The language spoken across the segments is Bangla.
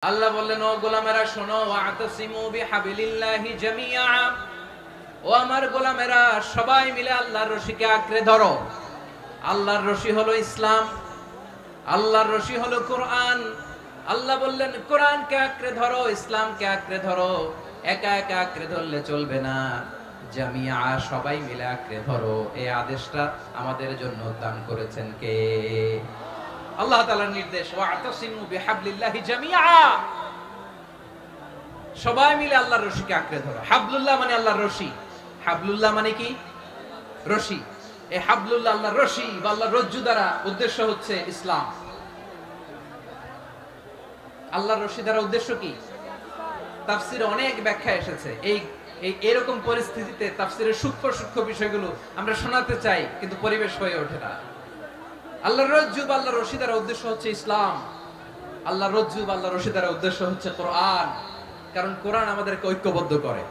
আল্লাহ বললেন, ও গোলামেরা শোনো, ওয়াতাসিমু বিহাবিলিল্লাহি জামিআ, ও আমার গোলামেরা সবাই মিলে আল্লাহর রশিকে আঁকড়ে ধরো। আল্লাহর রশি হলো ইসলাম, আল্লাহর রশি হলো কোরআন। আল্লাহ বললেন কোরআনকে আঁকড়ে ধরো, ইসলামকে আঁকড়ে ধরো। একা একা আঁকড়ে ধরলে চলবে না, জামিআ সবাই মিলে আঁকড়ে ধরো। এই আদেশটা আমাদের জন্য দান করেছেন কে? আল্লাহ তাআলার নির্দেশ, ওয়াতাসিমু বিহাবলিল্লাহি জামিআ, সবাই মিলে আল্লাহর রশিকে আঁকড়ে ধরো। হাবলুল্লাহ মানে আল্লাহর রশি। হাবলুল্লাহ মানে কি? রশি। এই হাবলুল্লাহ আল্লাহর রশি বা আল্লাহর রজ্জু দ্বারা উদ্দেশ্য হচ্ছে ইসলাম। আল্লাহর রশি দ্বারা উদ্দেশ্য কি? তাফসিরে অনেক ব্যাখ্যা এসেছে। এরকম পরিস্থিতিতে তাফসিরের সূক্ষ্ম সূক্ষ্ম বিষয়গুলো আমরা শোনাতে চাই, কিন্তু পরিবেশ হয়ে ওঠে না। আল্লাহর রজ্জু বা আল্লাহর রশি দ্বারা উদ্দেশ্য হচ্ছে ইসলাম। আল্লাহর রজ্জু বা আল্লাহর রশি দ্বারা উদ্দেশ্য হচ্ছে কোরআন। কারণ কোরআন আমাদেরকে ঐক্যবদ্ধ করে,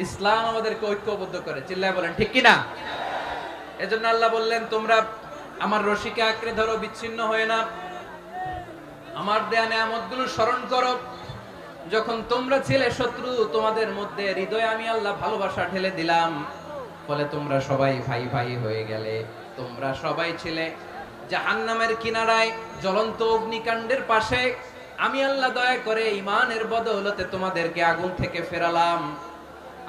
ইসলাম আমাদেরকে ঐক্যবদ্ধ করে। চিল্লায় বলেন ঠিক কিনা? এজন্য আল্লাহ বললেন, তোমরা আমার রশিকে আঁকড়ে ধরো, বিচ্ছিন্ন হয়ে না। আমার দেয়া নেয়ামতগুলো স্মরণ করো। যখন তোমরা ছিলে শত্রু, তোমাদের মধ্যে হৃদয়ে আমি আল্লাহ ভালোবাসা ঢেলে দিলাম, ফলে তোমরা সবাই ভাই ভাই হয়ে গেলে। তোমরা সবাই ছিলে জাহান্নামের কিনারায়, জ্বলন্ত অগ্নিকাণ্ডের পাশে। আমি আল্লাহ দয়া করে ঈমানের বদৌলতে তোমাদেরকে আগুন থেকে ফেরালাম।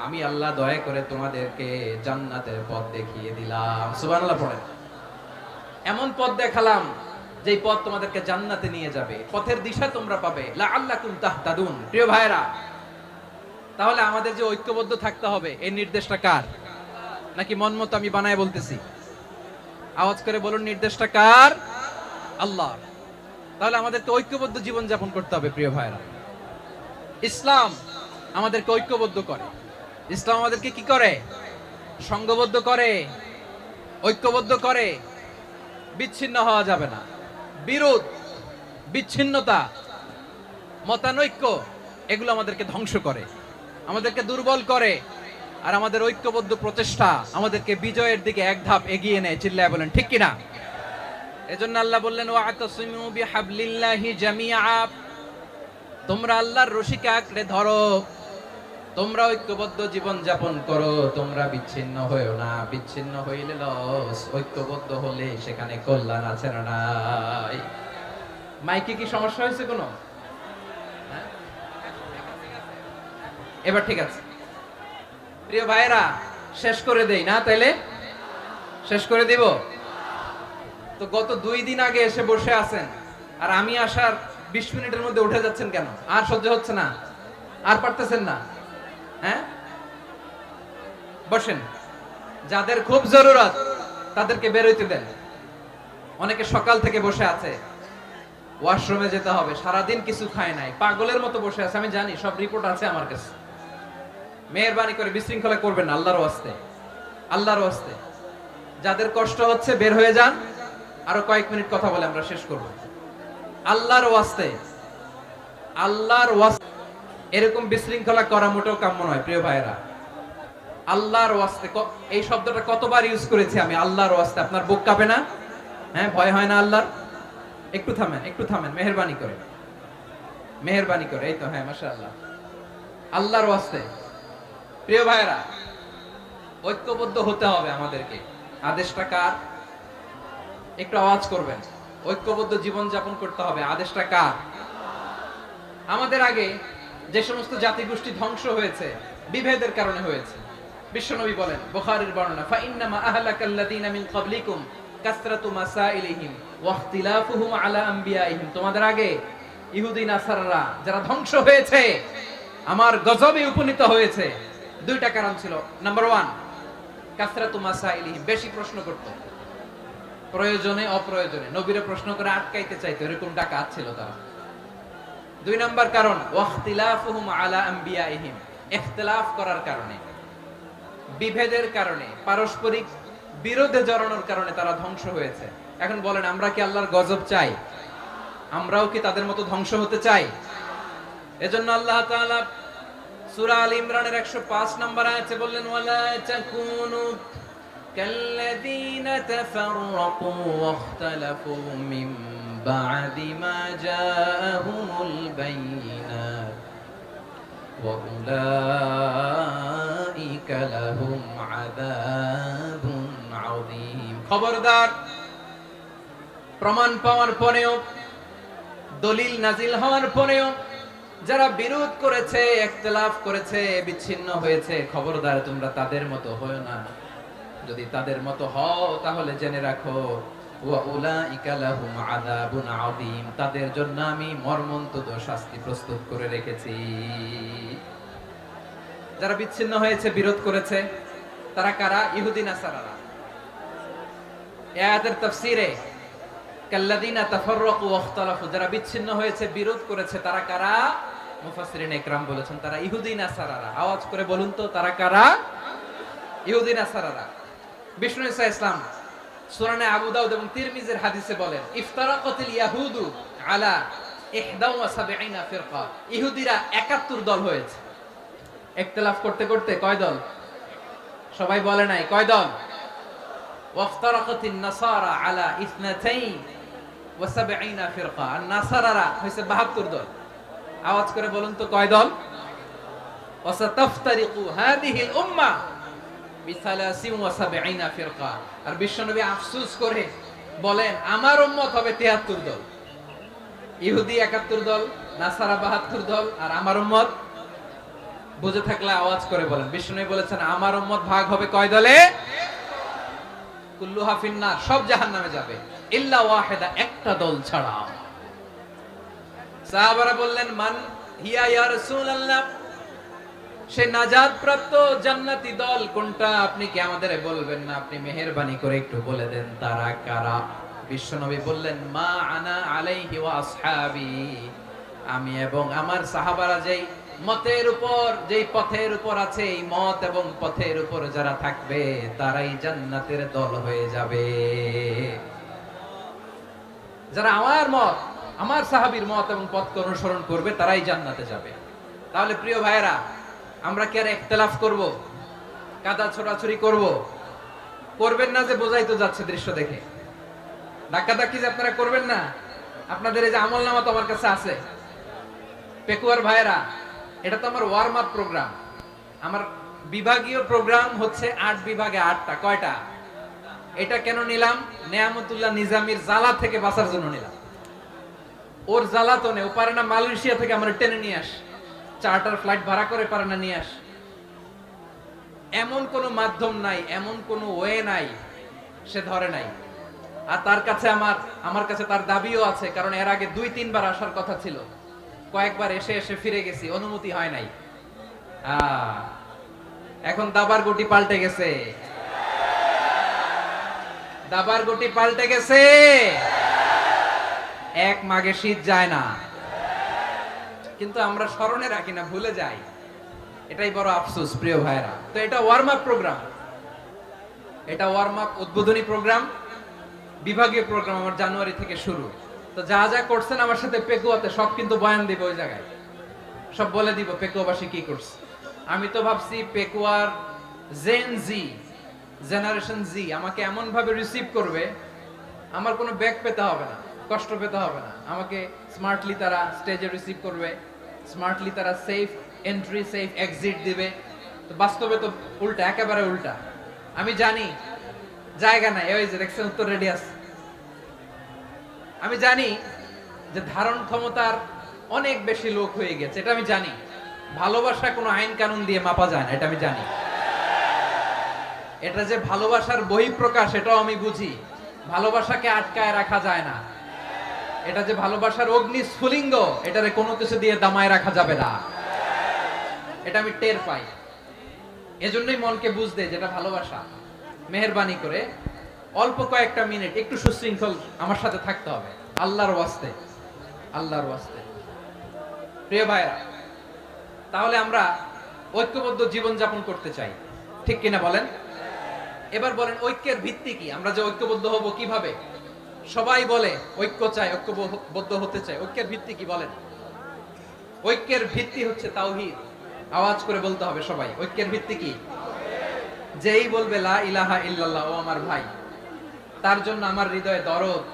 আমি আল্লাহ দয়া করে তোমাদেরকে জান্নাতের পথ দেখিয়ে দিলাম। সুবহানাল্লাহ পড়েন। এমন পথ দেখালাম যেই পথ তোমাদেরকে জান্নাতে নিয়ে যাবে, পথের দিশা তোমরা পাবে। লাআল্লাকুম তাহতাদুন। প্রিয় ভাইরা, তাহলে আমাদের যে ঐক্যবদ্ধ থাকতে হবে, এই নির্দেশটা কার? নাকি মন মতো আমি বানায় বলতেছি? আওয়াজ করে বলুন, নির্দেশটা কার? আল্লাহর। তাহলে আমাদেরকে ঐক্যবদ্ধ জীবন যাপন করতে হবে। প্রিয় ভাইরা, ইসলাম আমাদেরকে ঐক্যবদ্ধ করে। ইসলাম আমাদেরকে কি করে? সংঘবদ্ধ করে, ঐক্যবদ্ধ করে। বিচ্ছিন্ন হওয়া যাবে না। বিরোধ, বিচ্ছিন্নতা, মতানৈক্য, এগুলো আমাদেরকে ধ্বংস করে, আমাদেরকে দুর্বল করে। আর আমাদের ঐক্যবদ্ধ প্রচেষ্টা আমাদেরকে বিজয়ের দিকে এক ধাপ এগিয়ে নেয়। চিল্লায় বলেন ঠিক কিনা? এজন্য আল্লাহ বললেন, ওয়াতাসিমু বিহাবলিল্লাহি জামিআ, তোমরা আল্লাহর রশিকে আঁকড়ে ধরো, তোমরা ঐক্যবদ্ধ জীবন যাপন করো, তোমরা বিচ্ছিন্ন হইও না। বিচ্ছিন্ন হইলে লস, ঐক্যবদ্ধ হলে সেখানে কল্যাণ আছে না নাই? মাইকে কি সমস্যা হয়েছে কোনো? হ্যাঁ? এবার ঠিক আছে। প্রিয় ভাইরা, শেষ করে দেই না? তাইলে শেষ করে দিব। তো গত 2 দিন আগে এসে বসে আছেন, আর আমি আসার 20 মিনিটের মধ্যে উঠে যাচ্ছেন কেন? আর সহ্য হচ্ছে না? আর পারতেছেন না? হ্যাঁ, বসেন। যাদের খুব জরুরত তাদেরকে বের হইতে দেন। অনেকে সকাল থেকে বসে আছে, ওয়াশরুমে যেতে হবে, সারাদিন কিছু খায় নাই, পাগলের মতো বসে আছে। আমি জানি, সব রিপোর্ট আছে আমার কাছে। মেহেরবানি করে বিশৃঙ্খলা করবেন না, আল্লাহর ওয়াস্তে, আল্লাহর ওয়াস্তে। যাদের কষ্ট হচ্ছে বের হয়ে যান। আরো কয়েক মিনিট কথা বলে আমরা শেষ করব। আল্লাহর ওয়াস্তে, আল্লাহর ওয়াস্তে এরকম বিশৃঙ্খলা করা মোটেও কাম্য নয়। প্রিয় ভাইরা, আল্লাহর ওয়াস্তে, এই শব্দটা কতবার ইউজ করেছি আমি, আল্লাহর ওয়াস্তে। আপনার বুক কাঁপে না? হ্যাঁ, ভয় হয় না আল্লাহর? একটু থামেন, একটু থামেন, মেহেরবানি করে, মেহেরবানি করে। এই তো, হ্যাঁ, মাশাআল্লাহ। আল্লাহর ওয়াস্তে। প্রিয় ভাইরা, ঐক্যবদ্ধ হতে হবে আমাদেরকে। আদেশটা কার? একটু আওয়াজ করবেন। ঐক্যবদ্ধ জীবন যাপন করতে হবে। আদেশটা কার? আমাদের আগে যে সমস্ত জাতিগোষ্ঠী ধ্বংস হয়েছে, বিভেদের কারণে হয়েছে। বিশ্বনবী বলেন, বুখারীর বর্ণনা, ফা ইন্নামা আহলাকাল্লাযীনা মিন ক্বাবলিকুম কাসরাতু মাসাইলিহিম ওয়া ইখতিলাফুহুম আলা আমবিয়াইহিম। তোমাদের আগে ইহুদি নাসারারা যারা ধ্বংস হয়েছে, আমার গজবে উপনীত হয়েছে, 2টা কারণ ছিল। নাম্বার 1, কাসরাতু মাসাইলিহিম, বেশি প্রশ্ন করত, প্রয়োজনে অপ্রয়োজনে নবীরে প্রশ্ন করে আটকাইতে চাইতো, এরকম ডাকাত ছিল তারা। 2 নাম্বার কারণ, ওয়াখতিলাফুহুম আলা আমবিয়াইহিম, ইখতিলাফ করার কারণে, বিভেদের কারণে, পারস্পরিক বিরোধে জড়ানোর কারণে তারা ধ্বংস হয়েছে। এখন বলেন, আমরা কি আল্লাহর গজব চাই? আমরাও কি তাদের মতো ধ্বংস হতে চাই? এজন্য আল্লাহ তাআলা সূরা আল ইমরানের 105 নম্বর আয়াতে বললেন, ওয়ালা তাকুনু কাল্লাযীনা তাফাররাকু ওয়াখতালাফু মিন বা'দি মা জাআহুমুল বাইয়িনাত ওয়া উলাইকা লাহুম আযাবুন আযীম। খবরদার, প্রমাণ পাওয়ার পরেও, দলিল নাজিল হওয়ার পরেও যারা বিরোধ করেছে, ইখতিলাফ করেছে, বিচ্ছিন্ন হয়েছে, খবরদার তোমরা তাদের মতো হয়ো না। যদি তাদের মতো হও তাহলে জেনে রাখো ওয়া উলাইকা লাহুম আযাবুন আযীম, তাদের জন্য আমি মর্মন্তুদ শাস্তি প্রস্তুত করে রেখেছি। যারা বিচ্ছিন্ন হয়েছে, বিরোধ করেছে, তারা কারা? ইহুদি নাসারারা। এই আয়াতের তাফসীরে কাল্লাযীনা তাফাররাকু ওয়া ইখতালাফু, যারা বিচ্ছিন্ন হয়েছে, বিরোধ করেছে, তারা কারা? মুফাসসিরিন ইকরাম বলেছেন তারা ইহুদি নাসারারা। আওয়াজ করে বলুন তো, তারা কারা? ইহুদি নাসারারা। বিষ্ণু ঈসা ইসলাম সুনানে আবু দাউদ এবং তিরমিজির হাদিসে বলেন, ইফতারাকাতিল ইয়াহুদু আলা 71 ফিরকা, ইহুদিরা 71 দল হয়েছে। ইখতিলাফ করতে করতে কয় দল? সবাই বলে নাই, কয় দল? ওয়াফতারাকাতিন নাসারা আলা 72 ফিরকা, আর নাসারারা হইছে 72 দল। আওয়াজ করে বলুন তো, কয় দল? ওয়াসাতাফতারিকু হাদিহিল উম্মাহ বি73 ফিরকা। আর বিশ্বনবী আফসোস করে বলেন, আমার উম্মত হবে 73 দল। ইহুদি 71 দল, নাসারা 72 দল, আর আমার উম্মত, বুঝে থাকলে আওয়াজ করে বলেন। বিশ্বনবী বলেছেন আমার উম্মত ভাগ হবে কয় দলে? কুল্লুহা ফিন্নার, সব জাহান্নামে যাবে, ইল্লা ওয়াহিদা, একটা দল ছাড়া। সাহাবারা বললেন, মান হিয়া ইয়া রাসূলুল্লাহ, সে নাজাত প্রাপ্ত জান্নাতি দল কোনটা? আপনি কি আমাদের বলবেন না? আপনি মেহেরবানি করে একটু বলে দেন তারা কারা। বিশ্বনবী বললেন, মা আনা আলাইহি ওয়া আসহাবি, আমি এবং আমার সাহাবারা যেই মতের উপর, যেই পথের উপর আছে, এই মত এবং পথের উপর যারা থাকবে তারাই জান্নাতের দল হয়ে যাবে। যারা আমার মত, আমার সাহাবীর মত এবং পথকে অনুসরণ করবে তারাই জান্নাতে যাবে। তাহলে প্রিয় ভাইয়েরা, আমরা কি আর ইখতিলাফ করব? কাদা ছোড়াছুরি করব? করবেন না যে বোঝাই তো যাচ্ছে দৃশ্য দেখে। ধাক্কাধাক্কি যে আপনারা করবেন না। আপনাদের এই যে আমলনামা তো আমার কাছে আছে। পেকুয়ার ভাইয়েরা, এটা তো আমার ওয়ার্ম আপ প্রোগ্রাম। আমার বিভাগীয় প্রোগ্রাম হচ্ছে 8 বিভাগে 8টা। কয়টা? এটা কেন নিলাম? নেয়ামতুল্লাহ নিজামীর জ্বালা থেকে বাঁচার জন্য নিলাম। ওর জ্বালাতনে ও পারে না মালয়েশিয়া থেকে আমার টেনে নিয়ে আস, চার্টার ফ্লাইট ভাড়া করে পারে না নিয়ে আস। এমন কোন মাধ্যম নাই, এমন কোন ওয়ে নাই সে ধরে নাই। আর তার কাছে আমার কাছে তার দাবিও আছে, কারণ এর আগে 2-3 বার আসার কথা ছিল। কয়েকবার এসে এসে ফিরে গেছি, অনুমতি হয় নাই। এখন দাবার গুটি পাল্টে গেছে, দাবার গুটি পাল্টে গেছে। এক মাঘে শীত যায় না, কিন্তু আমরা স্মরণে রাখি না, ভুলে যাই। এটাই বড় আফসোস প্রিয় ভাইরা। তো এটা ওয়ার্ম আপ প্রোগ্রাম, এটা ওয়ার্ম আপ উদ্বোধনী প্রোগ্রাম, বিভাগীয় প্রোগ্রাম আমার জানুয়ারি থেকে শুরু। তো যা যা করছেন আমার সাথে পেকুয়াতে সব কিন্তু বয়ান দিব, ওই জায়গায় সব বলে দিব পেকুয়াবাসী কি করছে। আমি তো ভাবছি পেকুয়ার জেন জি, জেনারেশন জি আমাকে এমন ভাবে রিসিভ করবে, আমার কোনো ব্যাক পেতে হবে না, কষ্ট পেতে হবে না। আমাকে স্মার্টলি তারা স্টেজে রিসিভ করবে, স্মার্টলি তারা সেফ এন্ট্রি, সেফ এক্সিট দিবে। তো বাস্তবে তো উল্টা, একেবারে উল্টা। আমি জানি জায়গা নাই, ওই যে দেখছেন উত্তর রেডি আছে। আমি জানি যে ধারণ ক্ষমতার অনেক বেশি লোক হয়ে গেছে, এটা আমি জানি। ভালোবাসা কোনো আইন কানুন দিয়ে মাপা যায় না, এটা আমি জানি। এটা যে ভালোবাসার বহিঃপ্রকাশ, এটাও আমি বুঝি। ভালোবাসাকে আটকায় রাখা যায় না। এটা যে ভালোবাসার অগ্নি স্ফুলিঙ্গ, এটারে কোনো কিছু দিয়ে দামায় রাখা যাবে না, এটা আমি টের পাই। এজন্যই মনকে বুঝতে যেটা ভালোবাসা। মেহেরবানি করে অল্প কয়েকটা মিনিট একটু সুশৃঙ্খল আমার সাথে থাকতে হবে, আল্লাহর ওয়াস্তে, আল্লাহর ওয়াস্তে। প্রিয় ভাইরা, তাহলে আমরা ঐক্যবদ্ধ জীবন যাপন করতে চাই, ঠিক কিনা বলেন? এবার বলেন ঐক্যের ভিত্তি কি? আমরা যে ঐক্যবদ্ধ হব কিভাবে? সবাই বলে ঐক্য চাই, ঐক্যবদ্ধ হতে চাই। ঐক্যের ভিত্তি কি বলেন? ঐক্যের ভিত্তি হচ্ছে তাওহীদ। আওয়াজ করে বলতে হবে সবাই, ঐক্যের ভিত্তি কি? যেই বলবে লা ইলাহা ইল্লাল্লাহ, ও আমার ভাই, তার জন্য আমার হৃদয়ে দরদ,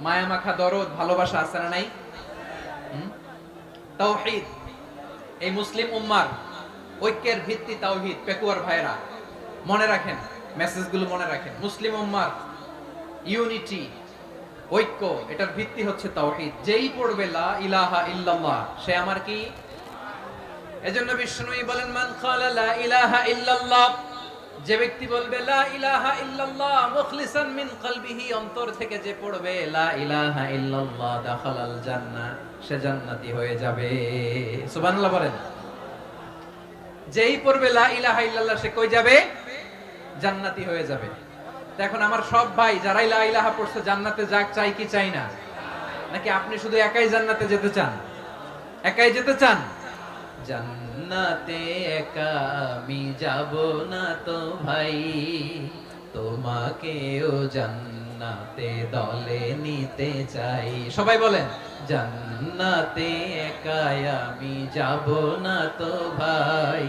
মায়া মাখা দরদ, ভালোবাসা আছে না নাই? তাওহীদ, এই মুসলিম উম্মার ঐক্যের ভিত্তি তাওহীদ। পেকুয়ার ভাইরা মনে রাখেন, মেসেজগুলো মনে রাখেন। মুসলিম উম্মার ইউনিটি, ঐক্য, এটার ভিত্তি হচ্ছে তাওহীদ। যেই পড়বে লা ইলাহা ইল্লাল্লাহ সে আমার কি? এজন্য বিষ্ণুই বলেন, মান ক্বালা লা ইলাহা ইল্লাল্লাহ, যে ব্যক্তি বলবে লা ইলাহা ইল্লাল্লাহ মুখলিসান মিন কলবিহি, অন্তর থেকে যে পড়বে লা ইলাহা ইল্লাল্লাহ, দাখালাল জান্নাহ, সে জান্নাতি হয়ে যাবে। সুবহানাল্লাহ বলেন। যেই পড়বে লা ইলাহা ইল্লাল্লাহ সে কই যাবে? জান্নাতি হয়ে যাবে। এখন আমার সব ভাই যারাই লা ইলাহা পড়ছে জান্নাতে যাক, চাই কি চাই না? নাকি আপনি শুধু একাই জান্নাতে যেতে চান? একাই যেতে চান? জান্নাতে একা আমি যাব না তো ভাই, তোমাকেও জান্নাতে দলে নিতে চাই। সবাই বলেন, জান্নাতে একা আমি যাব না তো ভাই,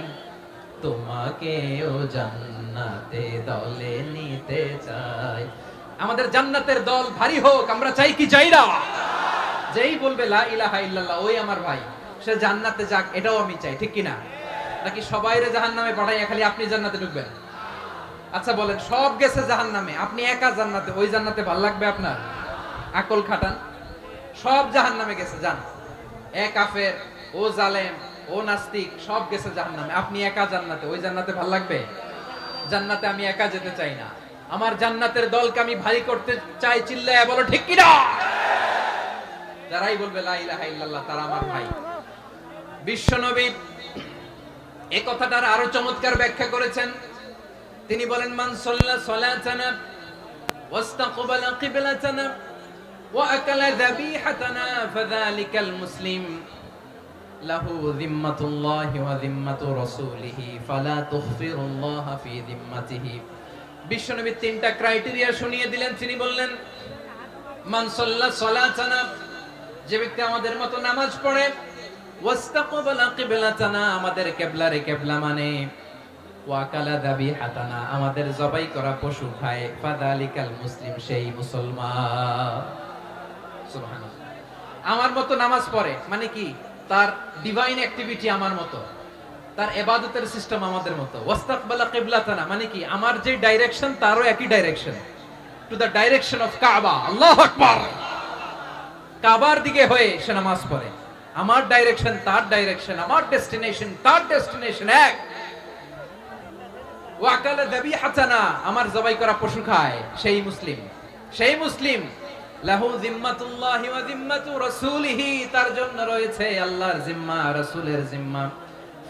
তোমাকেও জান্নাতে দলে নিতে চাই। আমাদের জান্নাতের দল ভারী হোক, আমরা চাই কি চাই না? যেই বলবে লা ইলাহা ইল্লাল্লাহ ওই আমার ভাই, সে জান্নাতে যাক, এটাও আমি চাই, ঠিক কি না? নাকি সবাইরে জাহান্নামে পাঠাইয়া খালি আপনি জান্নাতে ঢুকবেন? আচ্ছা বলেন, সব গেছে জাহান্নামে, আপনি একা জান্নাতে, ওই জান্নাতে ভালো লাগবে আপনার? আকল খাটান। সব জাহান্নামে গেছে, যান। এ কাফের, ও জালেম, ও নাস্তিক, সব গেছে জাহান্নামে, আপনি একা জান্নাতে, ওই জান্নাতে ভালো লাগবে? জান্নাতে আমি একা যেতে চাই না, আমার জান্নাতের দলকে আমি ভারী করতে চাই। চিল্লায়া বলো ঠিক কি না? যারাই বলবে লা ইলাহা ইল্লাল্লাহ তারা আমার ভাই। বিশ্বনবী এই কথাটার আরো চমৎকার ব্যাখ্যা করেছেন। তিনি বলেন, মান সাল্লা সালাতানা ওয়াস্তাকবালা কিবলাতানা ওয়া আকালা যাবিহাতানা ফাযালিকাল মুসলিম লাহু যিম্মাতুল্লাহি ওয়া যিম্মাতু রাসূলিহি ফালা তুগফিরুল্লাহা ফি যিম্মাতিহি। বিশ্বনবী তিনটা ক্রাইটেরিয়া শুনিয়ে দিলেন। তিনি বললেন, মান সাল্লা সালাতানা, যে ব্যক্তি আমাদের মতো নামাজ পড়ে, ওয়াস্তাকবালা কিবলাতানা, আমাদের কিবলারে কিবলা মানে, ওয়া কালা যাবিহাতানা, আমাদের জবাই করা পশু খায়, ফাযালিকাল মুসলিম, সেই মুসলমান। সুবহানাল্লাহ। আমার মতো নামাজ পড়ে মানে কি? তার ডিভাইন অ্যাক্টিভিটি আমার মতো, তার ইবাদতের সিস্টেম আমাদের মতো। ওয়াস্তাকবালা কিবলাতানা মানে কি? আমার যে ডাইরেকশন তারও একই direction, to the direction of কাবা। আল্লাহু আকবার। কাবার দিকে হয়ে সে নামাজ পড়ে। আমার ডাইরেকশন তার ডাইরেকশন, আমার ডেস্টিনেশন তার ডেস্টিনেশন এক। ওয়া আকালা যাবিহাতানা, আমার জবাই করা পশু খায়, সেই মুসলিম। সেই মুসলিম। লাহু যিম্মাতুল্লাহি ওয়া যিম্মাতু রাসূলিহি, তার জন্য রয়েছে আল্লাহর জিম্মা, রাসূলের জিম্মা।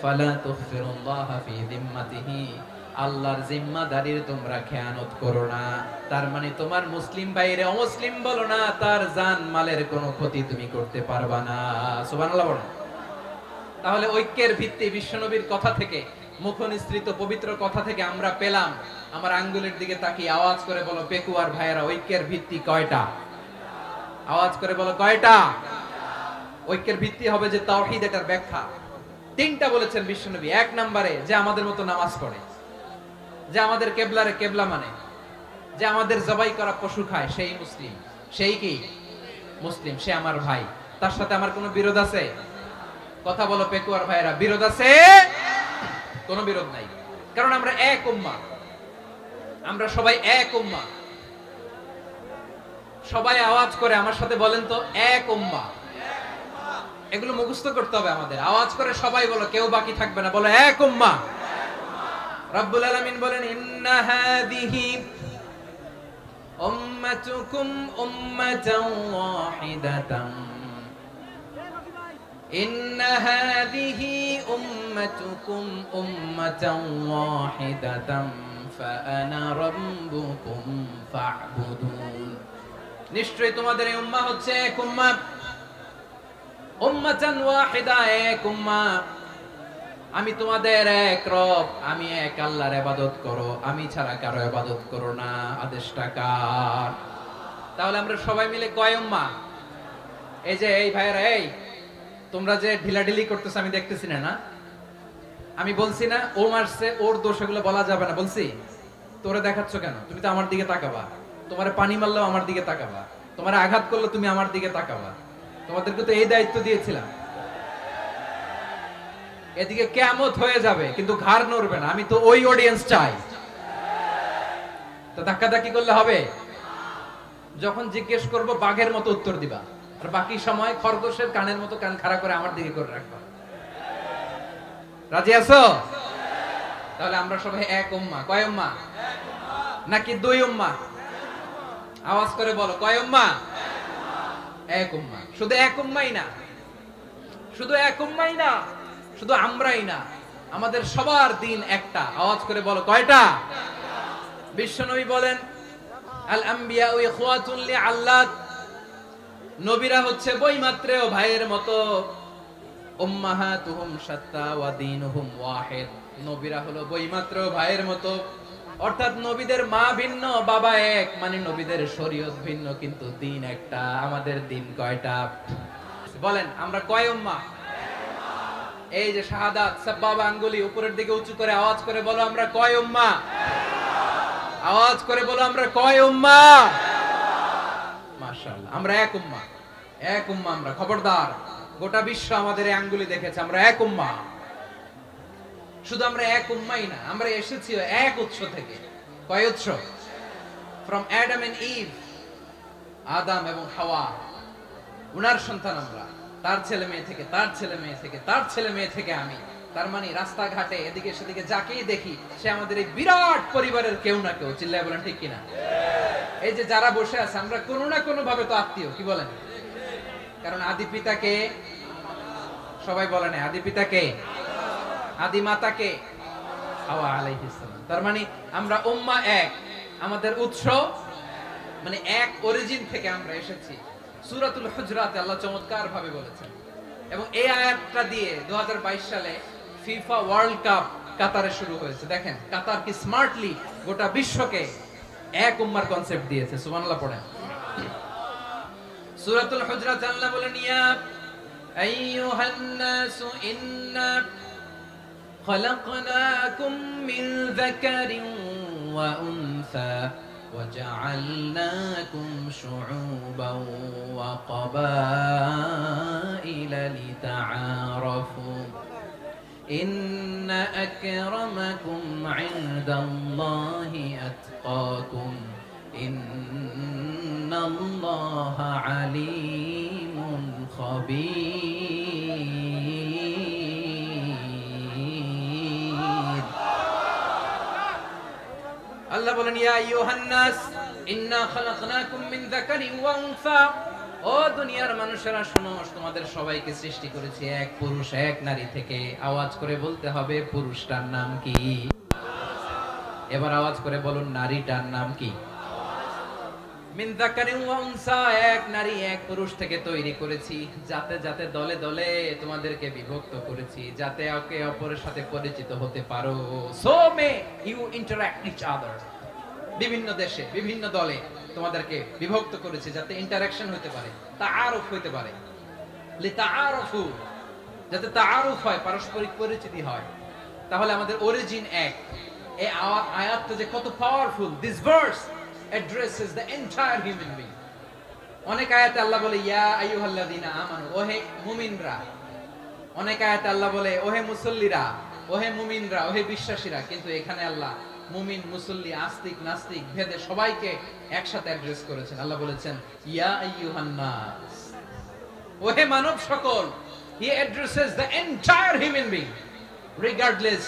ফালা তুগফিরুল্লাহা ফি যিম্মাতিহি, আল্লাহর জিম্মাদারির তোমরা খেয়ানত করো না। তার মানে তোমার মুসলিম ভাইরে অমুসলিম বলো না, তার জান মালের কোনো ক্ষতি তুমি করতে পারবা না। সুবহানাল্লাহ বলেন। তাহলে ঐক্যের ভিত্তি বিশ্বনবীর কথা থেকে, মুখনিসৃত পবিত্র কথা থেকে আমরা পেলাম। আমার আঙ্গুলের দিকে তাকিয়ে আওয়াজ করে বলো, পেকুয়ার ভাইয়েরা, ঐক্যের ভিত্তি কয়টা? আওয়াজ করে বলো, কয়টা? ঐক্যের ভিত্তি হবে যে তাওহীদ, এটার ব্যাখ্যা তিনটা বলেছেন বিশ্বনবী। এক নম্বরে, যে আমাদের মতো নামাজ পড়ে, যে আমাদের কেবলারে কেবলা মানে, যে আমাদের জবাই করা পশু খায়, সেই মুসলিম। সেই কি? মুসলিম, সে আমার ভাই। তার সাথে আমার কোনো বিরোধ আছে? কথা বলো পেকুয়ার ভাইরা, বিরোধ আছে? কোনো বিরোধ নাই, কারণ আমরা এক উম্মাহ, আমরা সবাই এক উম্মাহ। সবাই আওয়াজ করে আমার সাথে বলেন তো, এক উম্মাহ। এগুলো মুখস্থ করতে হবে আমাদের। আওয়াজ করে সবাই বলো, কেউ বাকি থাকবে না, বলো এক উম্মাহ। রব্বুল আলামিন বলেন, ইন্না হাযিহি উম্মাতুকুম উম্মাতান ওয়াহিদাতান, ইন্না হাযিহি উম্মাতুকুম উম্মাতান ওয়াহিদাতান ফাআনা রাব্বুকুম ফা'বুদুন। নিশ্চয়ই তোমাদের এই উম্মাহ হচ্ছে এক উম্মাহ, উম্মাতান ওয়াহিদা, এক উম্মাহ। আমি তোমাদের এক রব, আমি এক আল্লাহর ইবাদত করো, আমি ছাড়া কারো ইবাদত করো না। আদেশটা কার? তাহলে আমরা সবাই মিলে কয় উম্মাহ? এই যে এই ভাইরা, এই তোমরা যে ঢিলাঢিলি করতেছ আমি দেখতেছি না, না? আমি বলছি না ও মারছে, ওর দোষ, এগুলো বলা যাবে না। বলছি তোরে দেখাচ্ছ কেন? তুমি তো আমার দিকে তাকাবা। তোমারে পানি মারলেও আমার দিকে তাকাবা। তোমার আঘাত করলে তুমি আমার দিকে তাকাবা। তোমাদেরকে তো এই দায়িত্ব দিয়েছিলাম। এদিকে কিয়ামত হয়ে যাবে কিন্তু ঘাড় নড়বে না, আমি তো ওই অডিয়েন্স চাই। তো ধাক্কাধাক্কি করলে হবে? যখন জিজ্ঞেস করব বাঘের মতো উত্তর দিবা, আর বাকি সময় খরগোশের কানের মতো কান খাড়া করে আমার দিকে করে রাখবা। রাজি আছো? তাহলে আমরা সবাই এক উম্মাহ। কয় উম্মাহ? নাকি দুই উম্মাহ? আওয়াজ করে বলো, কয় উম্মাহ? এক উম্মাহ। শুধু এক উম্মাই না, শুধু এক উম্মাই না, শুধু আমরাই না, আমাদের সবার দিন একটা। আওয়াজ করে বলো, কয়টা? বিশ্বনবী বলেন, আল আম্বিয়া ইখওয়াতুন লিআল্লাত, নবীরা হচ্ছে বৈমাত্রেয় ভাইয়ের মতো। উম্মাহাতুহুম শাত্তা ওয়া দীনুহুম ওয়াহিদ, নবীরা হলো বৈমাত্রেয় ভাইয়ের মতো। অর্থাৎ নবীদের মা ভিন্ন, বাবা এক, মানে নবীদের শরীয়ত ভিন্ন কিন্তু দিন একটা। আমাদের দিন কয়টা? বলেন আমরা কয় উম্মাহ? এই যে শাহাদাত সাব্বাবা আঙ্গুলি উপরের দিকে উঁচু করে আওয়াজ করে বলো, আমরা কয় উম্মাহ? আওয়াজ করে বলো, আমরা কয় উম্মাহ? মাশাআল্লাহ, আমরা এক উম্মাহ। এক উম্মাহ আমরা। খবরদার, গোটা বিশ্ব আমাদের এই আঙ্গুলি দেখেছে, আমরা এক উম্মাহ। শুধু আমরা এক উম্মাই না, আমরা এসেছি এক উৎস থেকে। কয় উৎস? ফ্রম অ্যাডাম এন্ড ইভ, আদম এবং হাওয়া, উনার সন্তান আমরা। তার ছেলে মেয়ে থেকে, তার ছেলে মেয়ে থেকে, তার ছেলে মেয়ে থেকে আমি। তার মানে রাস্তাঘাটে এদিকে সেদিকে যাকেই দেখি সে আমাদের এই বিরাট পরিবারের কেউ না কেউ। চিল্লায় বলেন ঠিক কিনা? এই যে যারা বসে আছে, আমরা কোনো না কোনো ভাবে তো আত্মীয়। কি বলেন? কারণ আদি পিতাকে সবাই বলে না, আদি পিতাকে, আদি মাতাকে হাওয়া আলাইহিস সালাম। তার মানে আমরা উম্মাহ এক, আমাদের উৎস মানে এক অরিজিন থেকে আমরা এসেছি। সূরাতুল হুজরাতে আল্লাহ চমৎকার ভাবে বলেছেন, এবং এই আয়াতটা দিয়ে 2022 সালে ফিফা ওয়ার্ল্ড কাপ কাতারে শুরু হয়েছে। দেখেন কাতার কি স্মার্টলি গোটা বিশ্বকে এক উম্মার কনসেপ্ট দিয়েছে। সুবহানাল্লাহ পড়েন। সূরাতুল হুজরাত আল্লাহ বলেন, ইয়া আইয়ুহান নাসু ইন্না খলাকনাকুম মিন যাকারিন ওয়া উনসা وجعلناكم شعوبا وقبائل لتعارفوا إن أكرمكم عند الله أتقاكم إن الله عليم خبير. আল্লাহ বলেন, ইয়া আইয়ুহান নাস ইন্না খালাকনাকুম মিন যাকারিন ওয়া উনসা, ও দুনিয়ার মানুষেরা শোনো, তোমাদের সবাইকে সৃষ্টি করেছি এক পুরুষ এক নারী থেকে। আওয়াজ করে বলতে হবে, পুরুষটার নাম কি? এবার আওয়াজ করে বলুন, নারীটার নাম কি? মিন যাকারিন ওয়া উনসা, এক নারী এক পুরুষ থেকে তৈরি করেছি। যাতে যাতে দলে দলে তোমাদেরকে বিভক্ত করেছি, যাতে একে অপরের সাথে পরিচিত হতে পারো। So may you interact each other. বিভিন্ন দেশে বিভিন্ন দলে তোমাদেরকে বিভক্ত করেছে যাতে ইন্টারঅ্যাকশন হতে পারে, তাআরুফ হতে পারে। লিতাআরুফু, যাতে তাআরুফ হয়, পারস্পরিক পরিচিতি হয়। তাহলে আমাদের অরিজিন এক। এই আয়াতটা যে কত powerful! This verse addresses the entire human being. অনেক আয়াতে আল্লাহ বলে, ইয়া আইয়ুহাল্লাযীনা আমানু, ওহে মুমিনরা। অনেক আয়াতে আল্লাহ বলে, ওহে মুসল্লিরা, ওহে মুমিনরা, ওহে বিশ্বাসীরা। কিন্তু এখানে আল্লাহ মুমিন, মুসল্লি, আস্তিক, নাস্তিক ভেদে সবাইকে একসাথে অ্যাড্রেস করেছেন। আল্লাহ বলেছেন, ইয়া আইয়ুহান নাস, ওহে মানব সকল। He addresses the entire human being, regardless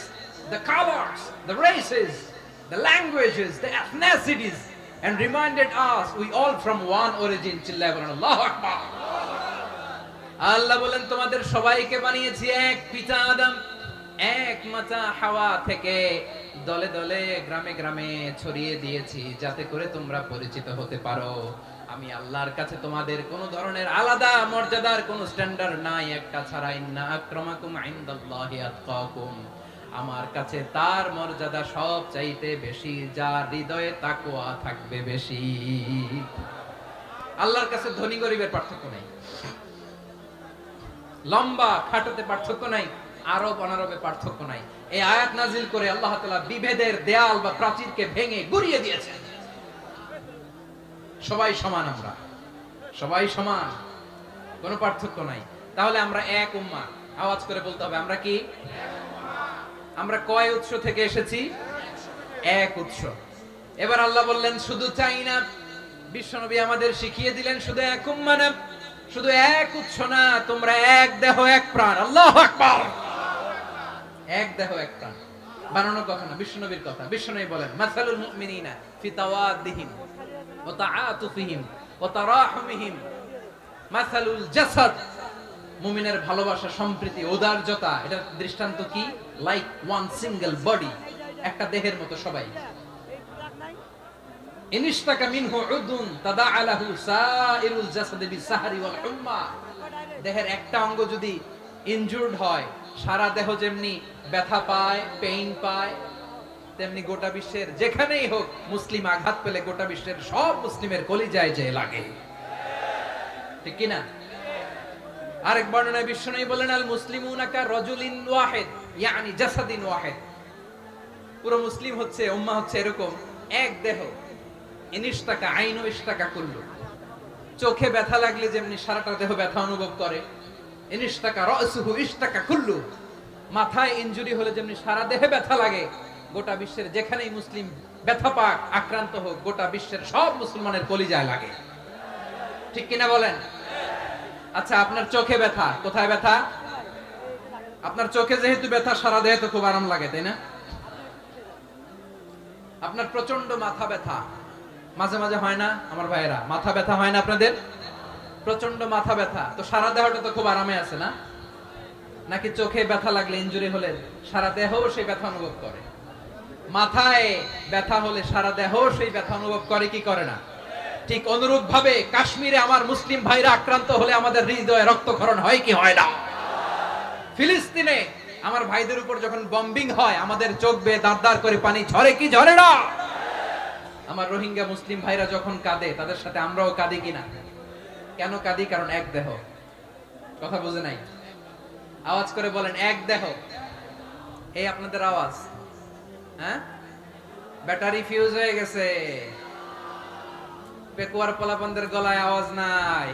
the colors, the races, the languages, the ethnicities, and reminded us we all from one origin. চিল্লায় বলেন আল্লাহু আকবার। আল্লাহ বলেন, তোমাদের সবাইকে বানিয়েছি এক পিতা আদম, এক মাতা হাওয়া থেকে। দলে দলে গ্রামে গ্রামে ছড়িয়ে দিয়েছি যাতে করে তোমরা পরিচিত হতে পারো। আমি আল্লাহর কাছে তোমাদের কোনো ধরনের আলাদা মর্যাদার কোনো স্ট্যান্ডার্ড নাই, একটা ছাড়া। ইন্না আকরামাকুম ইনদাল্লাহি আতকাকুম, আমার কাছে তার মর্যাদা সব চাইতে বেশি, যার হৃদয়ে তাকওয়া থাকবে বেশি। আল্লাহর কাছে ধনী গরিবের পার্থক্য নাই, লম্বা খাটোতে পার্থক্য নাই, আরব অনারবে পার্থক্য নাই। এই আয়াত নাজিল করে আল্লাহ তাআলা বিভেদের দেয়াল বা প্রাচীরকে ভেঙে গুড়িয়ে দিয়েছেন। সবাই সমান আমরা। সবাই সমান, কোনো পার্থক্য নাই। তাহলে আমরা এক উম্মাহ, আওয়াজ করে বলতে হবে আমরা কি? আমরা কয় উৎস থেকে এসেছি? এক উৎস। এবার আল্লাহ বললেন শুধু চাই না, বিশ্বনবী আমাদের শিখিয়ে দিলেন শুধু এক উম্মাহ না, শুধু এক উৎস না, তোমরা এক দেহ এক প্রাণ। আল্লাহু আকবার। এক দেহ এক প্রাণ বানানোর কথা না, বিশ্বনবীর কথা। বিশ্বনবী বলেন মাসালুল মুমিনিনা ফি তাওয়াদ্দিহিম ওয়া তাআতুফিহিম ওয়া তারাহুমিহিম মাসালুল জাসাদ। মুমিনের ভালোবাসা, সম্প্রীতি, উদারতা, এটার দৃষ্টান্ত কি? লাইক ওয়ান সিঙ্গেল বডি, একটা দেহের মতো সবাই। ইনিশতাকা মিনহু উদুন তাদাআলাহু সাইরুল জাসাদি বিসাহরি ওয়াল হুম্মা। দেহের একটা অঙ্গ যদি ইনজুরড হয়, সারা দেহ যেমনি ব্যথা পায়, পেইন পায়, তেমনি গোটা বিশ্বের যেখানেই হোক মুসলিম আঘাত পেলে গোটা বিশ্বের সব মুসলিমের কলিজায় যে লাগে, ঠিক কি না? আরেক বর্ণনায় বিশ্বনবী বলেন আল মুসলিমুনা কা রাজুলিন ওয়াহিদ ইয়ানি জাসাদিন ওয়াহিদ। পুরো মুসলিম হচ্ছে, উম্মাহ হচ্ছে এরকম এক দেহ। ইনিশতাকা আইনু ইশতাকা কুল্লু। চোখে ব্যথা লাগলে যেমনি সারাটা দেহ ব্যথা অনুভব করে, ইনিশতাকা রাসুহু ইশতাকা কুল্লু। মাথায় ইনজুরি হলে যেমনি সারা দেহে ব্যথা লাগে, গোটা বিশ্বের যেখানেই মুসলিম ব্যথা পাক, আক্রান্ত হোক, গোটা বিশ্বের সব মুসলমানের কলিজায় লাগে, ঠিক কিনা বলেন? আচ্ছা, আপনার চোখে ব্যথা, কোথায় ব্যথা? আপনার চোখে যেহেতু ব্যথা, সারা দেহে তো খুব আরাম লাগে, তাই না? আপনার প্রচন্ড মাথা ব্যথা মাঝে মাঝে হয় না আমার ভাইয়েরা? মাথা ব্যথা হয় না আপনাদের? প্রচন্ড মাথা ব্যথা, তো সারা দেহটা তো খুব আরামে আছে না? নাকি চোখে ব্যথা লাগলে, ইনজুরি হলে সারা দেহ সেই ব্যথা অনুভব করে? মাথায় ব্যথা হলে সারা দেহ সেই ব্যথা অনুভব করে কি করে না? ঠিক অনুরূপ ভাবে কাশ্মীরে আমার মুসলিম ভাইরা আক্রান্ত হলে আমাদের হৃদয়ে রক্তক্ষরণ হয় কি হয় না? ফিলিস্তিনে আমার ভাইদের উপর যখন বম্বিং হয়, আমাদের চোখ বেয়ে দাঁড় দাঁড় করে পানি ঝরে কি ঝরে না? আমার রোহিঙ্গা মুসলিম ভাইরা যখন কাঁদে, তাদের সাথে আমরাও কাঁদি কিনা? কেন কাঁদি? কারণ এক দেহ। কথা বুঝে নাই? আওয়াজ করে বলেন এক দেহ। এই আপনাদের আওয়াজ, হ্যাঁ? ব্যাটারি ফিউজ হয়ে গেছে, পেকুয়ার পোলাপানদের গলায় আওয়াজ নাই।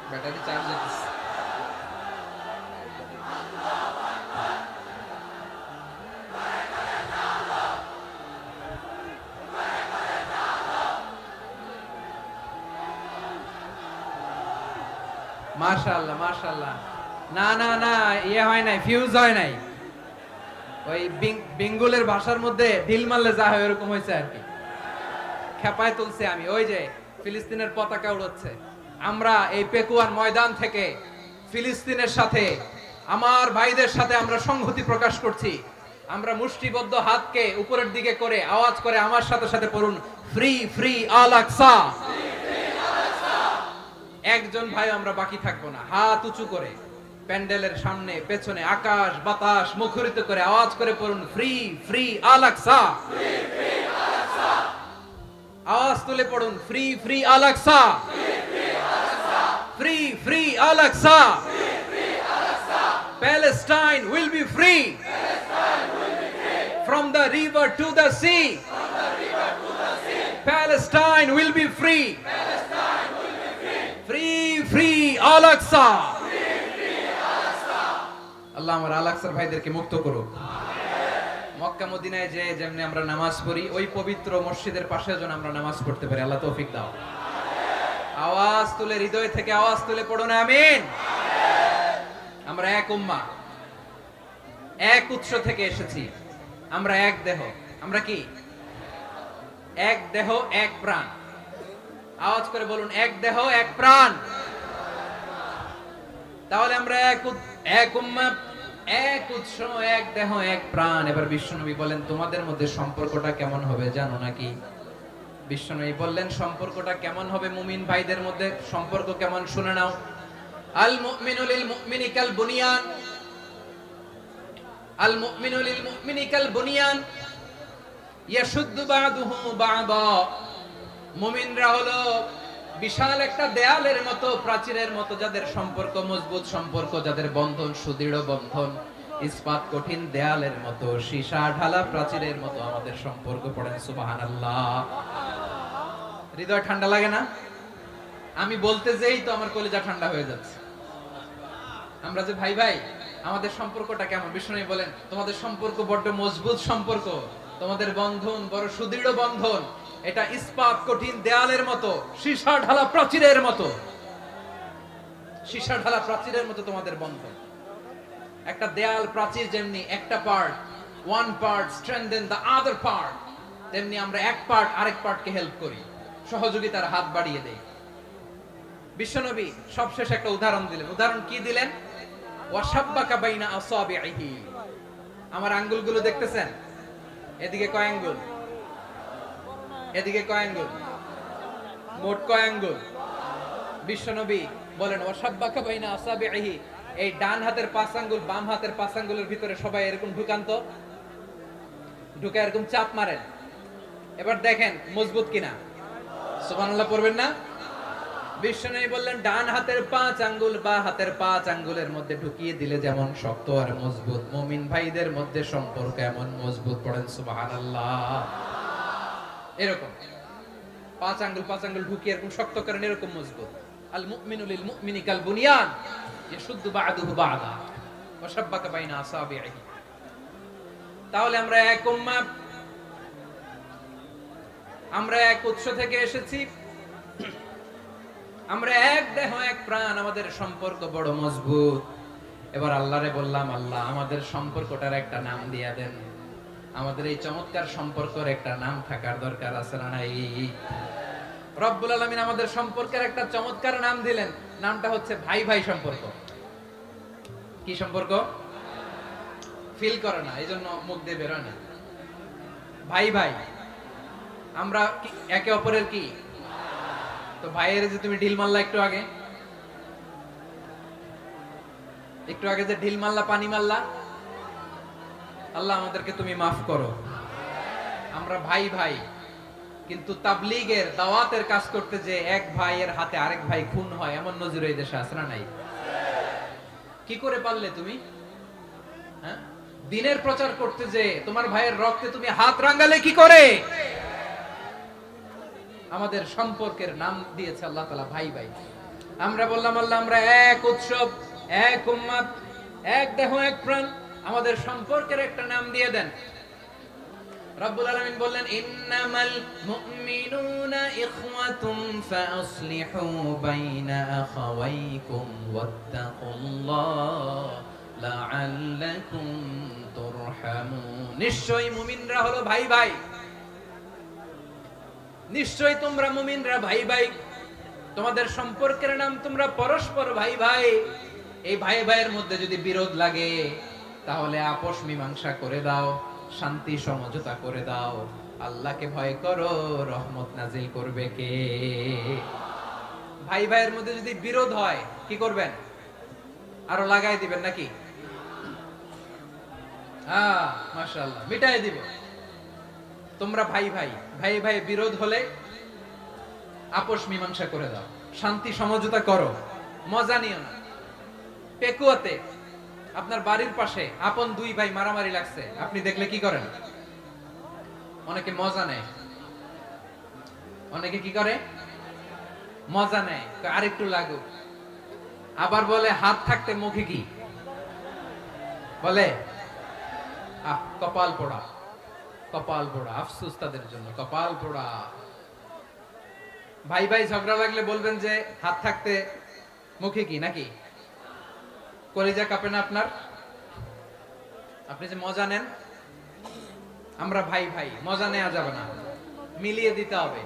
ব্যাটারি চার্জ হচ্ছে। মাশাআল্লাহ মাশাআল্লাহ। না না না, ইয়ে হয় নাই, ফিউজ হয় নাই। ওই বেঙ্গলের ভাষার মধ্যে ঢিল মারলে যা হয় এরকম হয়েছে আর কি। খেপায় তুলছে আমি। ওই যে ফিলিস্তিনের পতাকা উড়াচ্ছে, আমরা এই পেকুয়ার ময়দান থেকে ফিলিস্তিনের সাথে, আমার ভাইদের সাথে আমরা সংহতি প্রকাশ করছি। আমরা মুষ্টিবদ্ধ হাতকে উপরের দিকে করে আওয়াজ করে আমার সাথে সাথে পড়ুন, ফ্রি ফ্রি আল আকসা। একজন ভাই আমরা বাকি থাকবো না। হাত উঁচু করে প্যান্ডেলের সামনে পেছনে আকাশ বাতাস মুখরিত করে আওয়াজ করে পড়ুন, ফ্রি ফ্রি আল আকসা। আওয়াজ তুলে পড়ুন, free free Al Aqsa, free free Al Aqsa. Palestine will be free from the river to the sea. Palestine will be free. Free free Al Aqsa. আল্লাহ আমার আল আকসার ভাইদেরকে মুক্ত করুক। মক্কা মদিনায় যে যেমনি আমরা নামাজ পড়ি, ওই পবিত্র মসজিদের পাশে যেন আমরা নামাজ পড়তে পারি। আল্লাহ তৌফিক দাও। আওয়াজ তুলে, হৃদয় থেকে আওয়াজ তুলে পড়ুন আমিন। আমরা এক উম্মাহ, এক উৎস থেকে এসেছি, আমরা এক দেহ। আমরা কি? এক দেহ এক প্রাণ। আওয়াজ করে বলুন, এক দেহ এক প্রাণ। তাহলে আমরা এক উম্মাহ, এক উৎস, এক দেহ এক প্রাণ। এবার বিশ্বনবী বলেন, তোমাদের মধ্যে সম্পর্কটা কেমন হবে জানো নাকি? বিশ্বনবী বললেন, সম্পর্কটা কেমন হবে মুমিন ভাইদের মধ্যে? সম্পর্ক কেমন শুনে নাও। আল মুমিনু লিল মুমিনি কাল বুনিয়ান, আল মুমিনু লিল মুমিনি কাল বুনিয়ান ইয়াশুদ্দু বা'দুহু বা'দা। মুমিনরা হলো বিশাল একটা দেয়ালের মতো, প্রাচীরের মতো, যাদের সম্পর্ক মজবুত সম্পর্ক, যাদের বন্ধন সুদৃঢ় বন্ধন। ইস্পাত কঠিন দেয়ালের মতো, সীসা ঢালা প্রাচীরের মতো আমাদের সম্পর্ক। পড়েন সুবহানাল্লাহ। হৃদয় ঠান্ডা লাগে না? আমি বলতে যেই তো আমার কলিজা ঠান্ডা হয়ে যাচ্ছে। আমরা যে ভাই ভাই, আমাদের সম্পর্কটা কেমন? বিষ্ণু বলেন তোমাদের সম্পর্ক বড্ড মজবুত সম্পর্ক, তোমাদের বন্ধন বড় সুদৃঢ় বন্ধন, এটা ইস্পাত কঠিন দেয়ালের মতো, সীসা ঢালা প্রাচীরের মতো। সীসা ঢালা প্রাচীরের মতো তোমাদের বন্ধন। একটা দেয়াল প্রাচীর যেমনি একটা part, one part strengthen the other part, তেমনি আমরা এক পার্ট আরেক পার্টকে হেল্প করি, সহযোগিতার হাত বাড়িয়ে দেই। বিশ্বনবী সবশেষ একটা উদাহরণ দিলেন। উদাহরণ কি দিলেন? ওয়াশাব্বাকা বাইনা আসাবিহি। আমার আঙ্গুলগুলো দেখতেছেন? এদিকে কয় আঙ্গুল, এদিকে কয় আঙ্গুল, মোট কয় আঙ্গুল? বিশ্বনবী বলেন ওয়াশাব্বাকা বাইনা আসাবিহি, এই ডান হাতের 5 আঙ্গুল বাম হাতের 5 আঙ্গুলের ভিতরে সবাই এরকম ঢুকান তো, ঢুকে এরকম চাপ মারেন। এবার দেখেন মজবুত কিনা। সুবহানাল্লাহ পড়বেন না? বিশ্বনবী বললেন ডান হাতের 5 আঙ্গুল বা হাতের 5 আঙ্গুলের মধ্যে ঢুকিয়ে দিলে যেমন শক্ত আর মজবুত, মুমিন ভাইদের মধ্যে সম্পর্ক এমন মজবুত। পড়েন সুবহানাল্লাহ। এরকম 5 আঙ্গুল ঢুকিয়ে এরকম শক্ত করেন, এরকম মজবুত। আল মুমিনু লিল মুমিনি কাল বুনিয়ান ইয়াশুদ্দু বা'দুহু বা'দা ওয়া শাব্বাকা বাইনা আসাবিহি। তাহলে আমরা এক উম্মাহ, আমরা এক উৎস থেকে এসেছি, আমরা এক দেহ এক প্রাণ, আমাদের সম্পর্ক বড় মজবুত। এবার আল্লাহরে বললাম, আল্লাহ আমাদের সম্পর্কটার একটা নাম দিয়া দেন। আমাদের এই চমৎকার সম্পর্কের একটা নাম থাকার দরকার আছে না নাই? রব্বুল আলামিন আমাদের সম্পর্কের একটা চমৎকার নাম দিলেন। নামটা হচ্ছে ভাই ভাই সম্পর্ক। কি সম্পর্ক? ফিল করে না, এইজন্য মুখ দিয়ে বের হয় না। ভাই ভাই, আমরা একে অপরের কি? তো ভাইয়ের যে তুমি ঢিল মারলা একটু আগে, একটু আগে যে ঢিল মারলা, পানি মারলা, আল্লাহ আমাদেরকে তুমি মাফ করো। আমরা ভাই ভাই, কিন্তু তাবলীগের দাওয়াতের কাজ করতে যে এক ভাইয়ের হাতে আরেক ভাই খুন হয়, এমন নজির এই দেশে আছে না নাই? কি করে পারলে তুমি? হ্যাঁ, দ্বীনের প্রচার করতে যে তোমার ভাইয়ের রক্তে তুমি হাত রাঙালে কি করে? আমাদের সম্পর্কের নাম দিয়েছে আল্লাহ তাআলা ভাই ভাই। আমরা বললাম আল্লাহ আমরা এক উৎসব, এক উম্মত, এক দেহ এক প্রাণ, আমাদের সম্পর্কের একটা নাম দিয়ে দেন। রব্বুল আলামিন বললেন ইন্নামাল মুমিনুনা ইখওয়াতুন ফাসলিহু বাইনা আখাওয়াইকুম ওয়াত্তাকুল্লাহ লাআল্লাকুম তুরহামুন। নিশ্চয়ই মুমিনরা হলো ভাই ভাই, নিশ্চয়ই তোমরা মুমিনরা ভাই ভাই, তোমাদের সম্পর্কের নাম তোমরা পরস্পর ভাই ভাই। এই ভাই ভাইয়ের মধ্যে যদি বিরোধ লাগে তাহলে আপোষ মীমাংসা করে দাও, শান্তি সমঝোতা করে দাও। আল্লাহকে ভয় করো, রহমত নাজিল করবে কে? ভাই ভাইয়ের মধ্যে যদি বিরোধ হয় কি করবেন? আরো লাগাই দিবেন নাকি? হ্যাঁ মাশাআল্লাহ, মিটাই দিব। তোমরা ভাই ভাই, ভাই ভাই বিরোধ হলে আপোষ মীমাংসা করে দাও, শান্তি সমঝোতা করো, মজা নিও না। পেকুয়াতে আপনার বাড়ির পাশে আপন দুই ভাই মারামারি লাগছে, আপনি দেখলে কি করেন? অনেকে মজা নেয়। অনেকে কি করে? মজা নেয়, আরেকটু লাগুক। আবার বলে হাত থাকতে মুখে কি বলে? কপাল পোড়া, কপাল পোড়া। আফসোস তাদের জন্য, কপাল পোড়া। ভাই ভাই ঝগড়া লাগলে বলবেন যে হাত থাকতে মুখে কি, নাকি? কলিজা কাঁপে না আপনার? আপনি যে মজা নেন। আমরা ভাই ভাই, মজা নেওয়া যাবে না, মিলিয়ে দিতে হবে।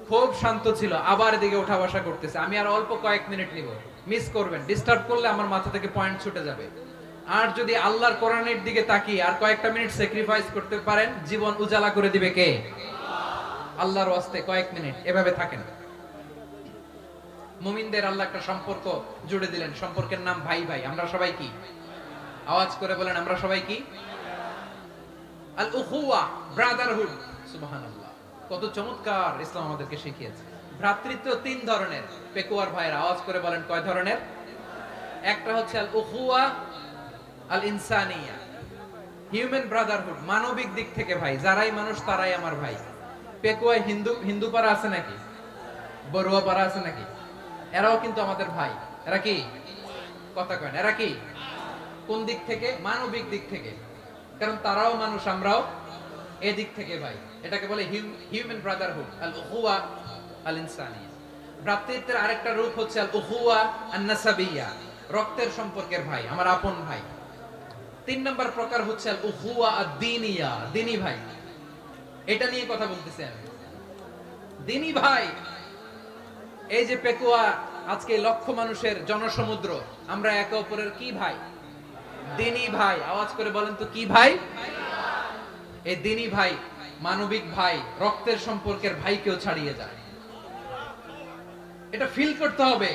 খুব শান্ত ছিল, আবার এদিকে ওঠা বসা করতেছে। আমি আর অল্প কয়েক মিনিট নিব, মিস করবেন। ডিস্টার্ব করলে আমার মাথা থেকে পয়েন্ট ছুটে যাবে। আর যদি আল্লাহর কোরআনের দিকে তাকিয়ে আর কয়েকটা মিনিট স্যাক্রিফাইস করতে পারেন, জীবন উজালা করে দিবে কে? আল্লাহর ওয়াস্তে কয়েক মিনিট এভাবে থাকেন। মুমিনদের আল্লাহ একটা সম্পর্ক জুড়ে দিলেন, সম্পর্কের নাম ভাই ভাই। আমরা সবাই কি? আওয়াজ করে বলেন, আমরা সবাই কি? আল উখুয়া, ব্রাদারহুড। সুবহানাল্লাহ, কত চমৎকার ইসলাম আমাদেরকে শিখিয়েছে। ভ্রাতৃত্ব 3 ধরনের। পেকুয়ার ভাইরা আওয়াজ করে বলেন কয় ধরনের? একটা হচ্ছে আল উখুয়া আল ইনসানিয়া, হিউম্যান ব্রাদারহুড, মানবিক দিক থেকে ভাই, যারাই মানুষ তারাই আমার ভাই। পেকুয়ায় হিন্দু পাড়া আছে নাকি? বড়ুয়া পাড়া আছে নাকি? এরাও কিন্তু আমাদের ভাই। এরা কি কথা কয় না? এরা কি কোন দিক থেকে? মানবিক দিক থেকে, কারণ তারাও মানুষ, আমরাও এদিক থেকে ভাই। এটাকে বলে হিউম্যান ব্রাদারহুড, আল উখুয়া আল ইনসানিয়া। ভ্রাতৃত্বের আরেকটা রূপ হচ্ছে আল উখুয়া আন নাসাবিয়া, রক্তের সম্পর্কের ভাই, আমার আপন ভাই। 3 নম্বর প্রকার হচ্ছে আল উখুয়া আদ-দীনিয়া, দ্বীনি ভাই। এটা নিয়ে কথা বলতেছি আমি। দ্বীনি ভাই, এই যে পেকুয়া আজকে লক্ষ মানুষের জনসমুদ্র, আমরা একে অপরের কি ভাই? দ্বীনি ভাই। আওয়াজ করে বলেন তো কি ভাই? এই দ্বীনি ভাই, মানবিক ভাই, রক্তের সম্পর্কের ভাইকেও ছাড়িয়ে যায়। এটা ফিল করতে হবে।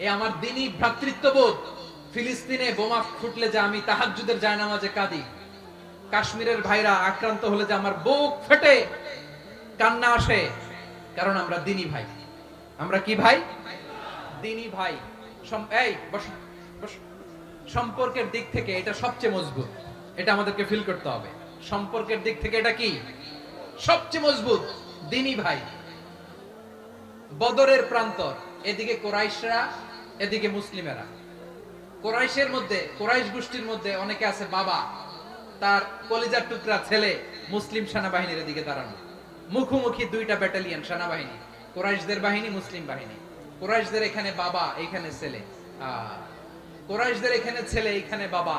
এই আমার দ্বীনি ভ্রাতৃত্ববোধ। ফিলিস্তিনে বোমা ফুটলে যে আমি তাহাজ্জুদের জায়নামাজে কাঁদি, কাশ্মীরের ভাইরা আক্রান্ত হলে যে আমার বুক ফেটে কান্না আসে, কারণ আমরা দ্বীনি ভাই। আমরা কি ভাই? দ্বীনি ভাই। এই বসো বসো। সম্পর্কের দিক থেকে এটা সবচেয়ে মজবুত, এটা আমাদেরকে ফিল করতে হবে। সম্পর্কের দিক থেকে এটা কি সবচেয়ে মজবুত? দ্বীনি ভাই। বদরের প্রান্তর, এদিকে কোরাইশরা, এদিকে মুসলিমেরা। কোরাইশের মধ্যে, কোরাইশ গোষ্ঠীর মধ্যে অনেকে আছে বাবা, তার কলিজার টুকরা ছেলে মুসলিম সেনাবাহিনীর দিকে দাঁড়ানো, মুখোমুখি দুইটা ব্যাটালিয়ন সেনাবাহিনী, কোরাইশদের বাহিনী, মুসলিম বাহিনী। কোরাইশদের এখানে বাবা, এখানে ছেলে। কোরাইশদের এখানে ছেলে, এখানে বাবা।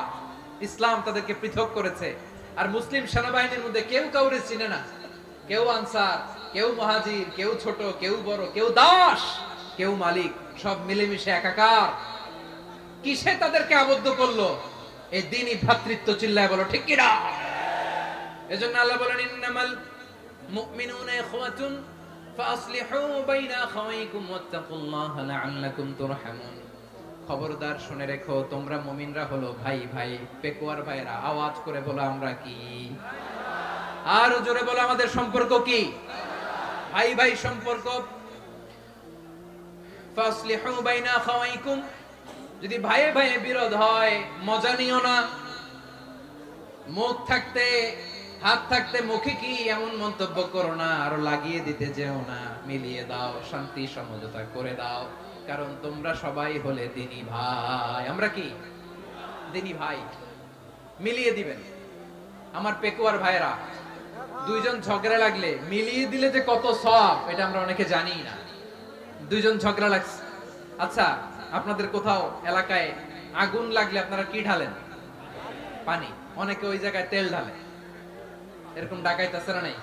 ইসলাম তাদেরকে পৃথক করেছে। আর মুসলিম সেনাবাহিনীর মধ্যে কেউ কাউরে চিনে না, কেউ আনসার, কেউ মুহাজির, কেউ ছোট, কেউ বড়, কেউ দাস, কেউ মালিক, সব মিলেমিশে একাকার। কিসে তাদেরকে আবদ্ধ করলো? এই দ্বীনি ভ্রাতৃত্ব। চিল্লায় বলো ঠিক কি না? এজন্য আল্লাহ বলেন, ইন্নামাল মুমিনুনা ইখওয়াতুন ফাসলিহু বাইনা আখাওয়াইকুম ওয়াত্তাকুল্লাহা লাআল্লাকুম তুরহামুন। খবরদার শুনে রেখো, তোমরা মুমিনরা হলো ভাই ভাই। পেকুয়ার ভাইরা আওয়াজ করে বলো আমরা কি? আর জোরে বলো আমাদের সম্পর্ক কি? ভাই ভাই সম্পর্ক। ফাসলিহু বাইনা আখাওয়াইকুম, যদি ভাইয়ে ভাইয়ে বিরোধ হয় মজা নিও না। মুখ থাকতে, হাত থাকতে মুখে কি এমন মন্তব্য করো না, আরো লাগিয়ে দিতে যেও না। মিলিয়ে দাও, শান্তি সমঝোতা করে দাও, কারণ তোমরা সবাই হলে দ্বীনি ভাই। আমরা কি দ্বীনি ভাই? মিলিয়ে দিবেন। আমার পেকুয়ার ভাইরা, দুইজন ঝগড়া লাগলে মিলিয়ে দিলে যে কত সওয়াব, এটা আমরা অনেকে জানি না। দুইজন ঝগড়া লাগছে, আচ্ছা আপনাদের কোথাও এলাকায় আগুন লাগলে আপনারা কি ঢালেন? পানি। অনেকে ওই জায়গায় তেল ঢালে। এরকম ডাকাইতে আছে না নাই?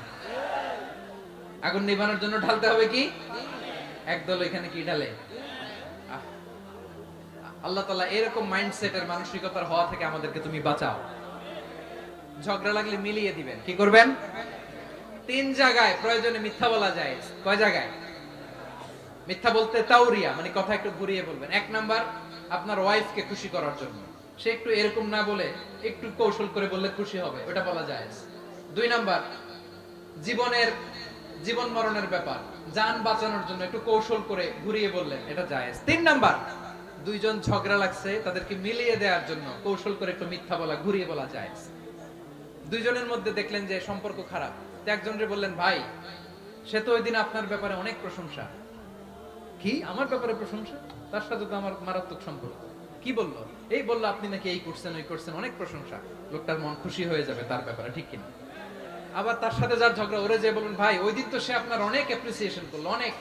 আগুন নিভানোর জন্য ঢালতে হবে কি? একদল এখানে কি ঢালে? আল্লাহ তাআলা এরকম মাইন্ডসেটের, মানসিকতার হওয়া থেকে আমাদেরকে তুমি বাঁচাও। ঝগড়া লাগলে মিলিয়ে দিবেন। কি করবেন? 3 জায়গায় প্রয়োজনে মিথ্যা বলা যায়। কয় জায়গায় মিথ্যা বলতে? তাওরিয়া, মানে কথা একটু ঘুরিয়ে বলবেন। 1 নাম্বার, আপনার ওয়াইফকে খুশি করার জন্য। সে একটু এরকম না বলে একটু কৌশল করে বললে খুশি হবে, ওটা বলা যায়। 2 নাম্বার, জীবন মরণের ব্যাপার, জান বাঁচানোর জন্য একটু কৌশল করে ঘুরিয়ে বললেন, এটা জায়েজ। 3 নাম্বার, দুইজন ঝগড়া লাগছে, তাদেরকে মিলিয়ে দেওয়ার জন্য কৌশল করে একটু মিথ্যা বলা, ঘুরিয়ে বলা জায়েজ। দুইজনের মধ্যে দেখলেন যে সম্পর্ক খারাপ, তো একজনরে বললেন, ভাই সে তো ওই দিন আপনার ব্যাপারে অনেক প্রশংসা। কি আমার ব্যাপারে প্রশংসা? তার সাথে তো আমার মারাত্মক সম্পর্ক। কি বললো? এই বললো আপনি নাকি এই করছেন, ওই করছেন, অনেক প্রশংসা। লোকটার মন খুশি হয়ে যাবে তার ব্যাপারে, ঠিক কিনা? আবার তার সাথে যার ঝগড়া, ওরে যে বলুন, ভাই ওই দিন তো সে আপনার অনেক অ্যাপ্রিসিয়েশন করলো, অনেক।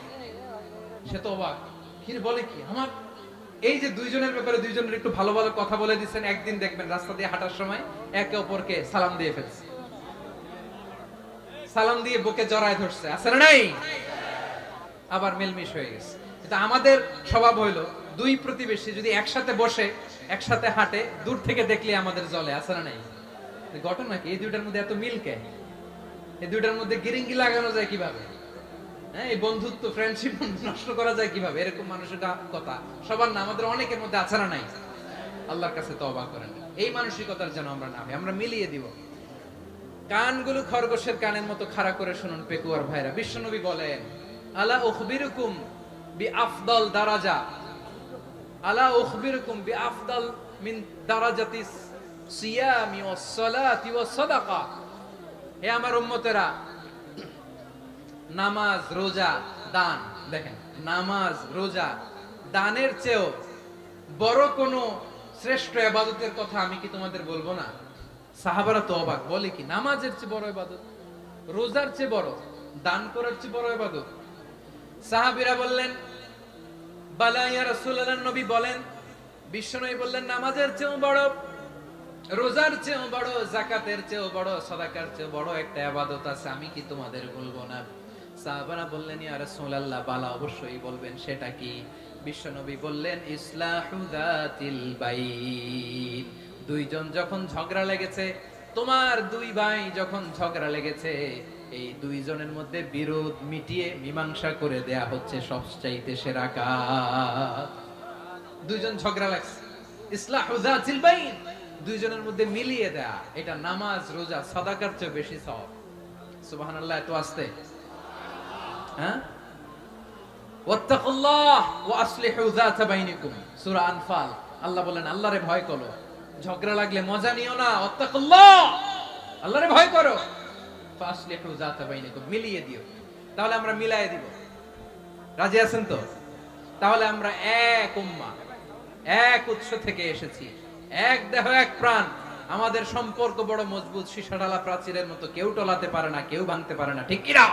সে তো অবাক, কি বলে কি আমার? এই যে দুইজনের ব্যাপারে দুইজনের একটু ভালো ভালো কথা বলে দিচ্ছেন, একদিন দেখবেন রাস্তা দিয়ে হাঁটার সময় একে অপরকে সালাম দিয়ে ফেলছে, সালাম দিয়ে বুকে জড়ায় ধরছে, আছে না নাই? আবার মিলমিশ হয়ে গেছে। এটা আমাদের স্বভাব হইলো, দুই প্রতিবেশী যদি একসাথে বসে একসাথে হাঁটে, দূর থেকে দেখলে আমাদের জলে, আছে না নাই? ঘটনা কি? এই দুইটার মধ্যে এত মিল কে? এই দুইটার মধ্যে গিরিঙ্গি লাগানো যায় কিভাবে? হ্যাঁ, এই বন্ধুত্ব, ফ্রেন্ডশিপ নষ্ট করা যায় কিভাবে? এরকম মানুষের কথা সবার না, আমাদের অনেকের মধ্যে আছে না নাই? আল্লাহর কাছে তওবা করেন, এই মানসিকতার যেন আমরা না হই, আমরা মিলিয়ে দিব। কানগুলো খরগোশের কানের মতো খাড়া করে শুনুন পেকুয়ার ভাইরা। বিশ্বনবী বলেন, আলা উখবিরুকুম বিআফদাল দারাজা, আলা উখবিরুকুম বিআফদাল মিন দারাজাতিস সিয়ামি ওয়াস সালাতি ওয়াস সাদাকা। হে আমার উম্মতেরা, নামাজ, রোজা, দান, দেখেন নামাজ, রোজা, দানের চেয়েও বড় কোন শ্রেষ্ঠ ইবাদতের কথা আমি কি তোমাদের বলবো না? সাহাবারা তো অবাক, বলে কি নামাজের চেয়ে বড় ইবাদত, রোজার চেয়ে বড়, দান করার চেয়ে বড় ইবাদত? সাহাবীরা বললেন বালা ইয়া রাসূলুল্লাহ, নবী বলেন। বিশ্বনবী বললেন নামাজের চেয়েও বড়, রোজার চেয়েও বড়, যাকাতের চেয়েও বড়, সাদাকার চেয়েও বড় একটা ইবাদত আছে, আমি কি তোমাদের বলবো না? সাহাবারা বললেন ইয়া রাসূলুল্লাহ, বালা অবশ্যই বলবেন, সেটা কি? বিশ্বনবী বললেন ইসলাহু যাতিল বাইন। দুইজন যখন ঝগড়া লেগেছে, তোমার দুই ভাই যখন ঝগড়া লেগেছে, এই দুইজনের মধ্যে বিরোধ মিটিয়ে মীমাংসা করে দেয়া হচ্ছে সবচাইতে সেরা কাজ। দুইজন ঝগড়া লাগছে, ইসলাহু যাতিল বাইন, দুইজনের মধ্যে মিলিয়ে দেয়া, এটা নামাজ, রোজা, সাদাকার চেয়ে বেশি সওয়াব। সুবহানাল্লাহ। এত আস্তে, হ্যাঁ? ওয়াত্তাকুল্লাহ ওয়া আসলিহু যাতা বাইনিকুম, সূরা আনফাল। আল্লাহ বলেন আল্লাহরে ভয় করো, ঝগড়া লাগলে মজা নিও না, ওয়াত্তাকুল্লাহ, আল্লাহরে ভয় করো, ফাসলিহু যাতা বাইনিকুম, মিলিয়ে দিও। তাহলে আমরা মিলায়ে দিব, রাজি আছেন তো? তাহলে আমরা এক উম্মাহ, এক উৎস থেকে এসেছি, এক দেহ এক প্রাণ, আমাদের সম্পর্ক বড় মজবুত, সীসাডালা প্রাচীরের মতো, কেউ টলাতে পারে না, কেউ ভাঙতে পারে না, ঠিক কি না?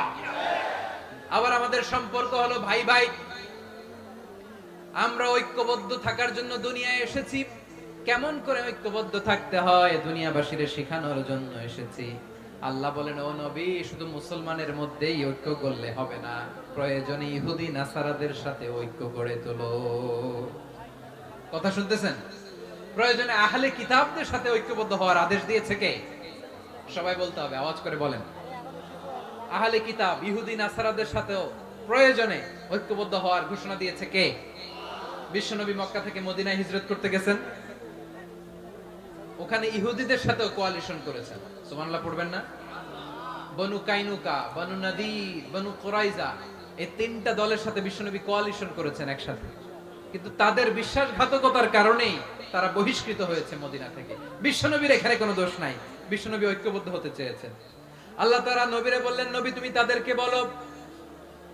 আবার আমাদের সম্পর্ক হলো ভাই ভাই, আমরা ঐক্যবদ্ধ থাকার জন্য দুনিয়ায় এসেছি। কেমন করে ঐক্যবদ্ধ থাকতে হয় দুনিয়াবাসীরে শেখানোর জন্য এসেছি। আল্লাহ বলেন ও নবী, শুধু মুসলমানের মধ্যেই ঐক্য করলে হবে না, প্রয়োজনে ইহুদি নাসারাদের সাথে ঐক্য গড়ে তোলো। কথা শুনতেছেন? প্রয়োজনে আহলে কিতাবদের সাথে ঐক্যবদ্ধ হওয়ার আদেশ দিয়েছে কে? সবাই বলতে হবে, আওয়াজ করে বলেন। আহলে কিতাব, ইহুদি নাসারাদের সাথেও প্রয়োজনে ঐক্যবদ্ধ হওয়ার ঘোষণা দিয়েছে কে? বিশ্বনবী মক্কা থেকে মদিনায় হিজরত করতে গেছেন, ওখানে ইহুদিদের সাথেও কোয়ালিশন করেছেন। সুবহানাল্লাহ পড়বেন না? বনু কাইনুকা, বনু নাদির, বনু কুরাইজা, এই তিনটা দলের সাথে বিশ্বনবী কোয়ালিশন করেছেন একসাথে। কিন্তু তাদের বিশ্বাসঘাতকতার কারণেই তারা বহিষ্কৃত হয়েছে মদিনা থেকে। বিশ্বনবীর এখানে কোনো দোষ নাই, বিশ্বনবী ঐক্যবদ্ধ হতে চেয়েছেন। আল্লাহ তাআলা নবীরে বললেন, নবী তুমি তাদেরকে বলো,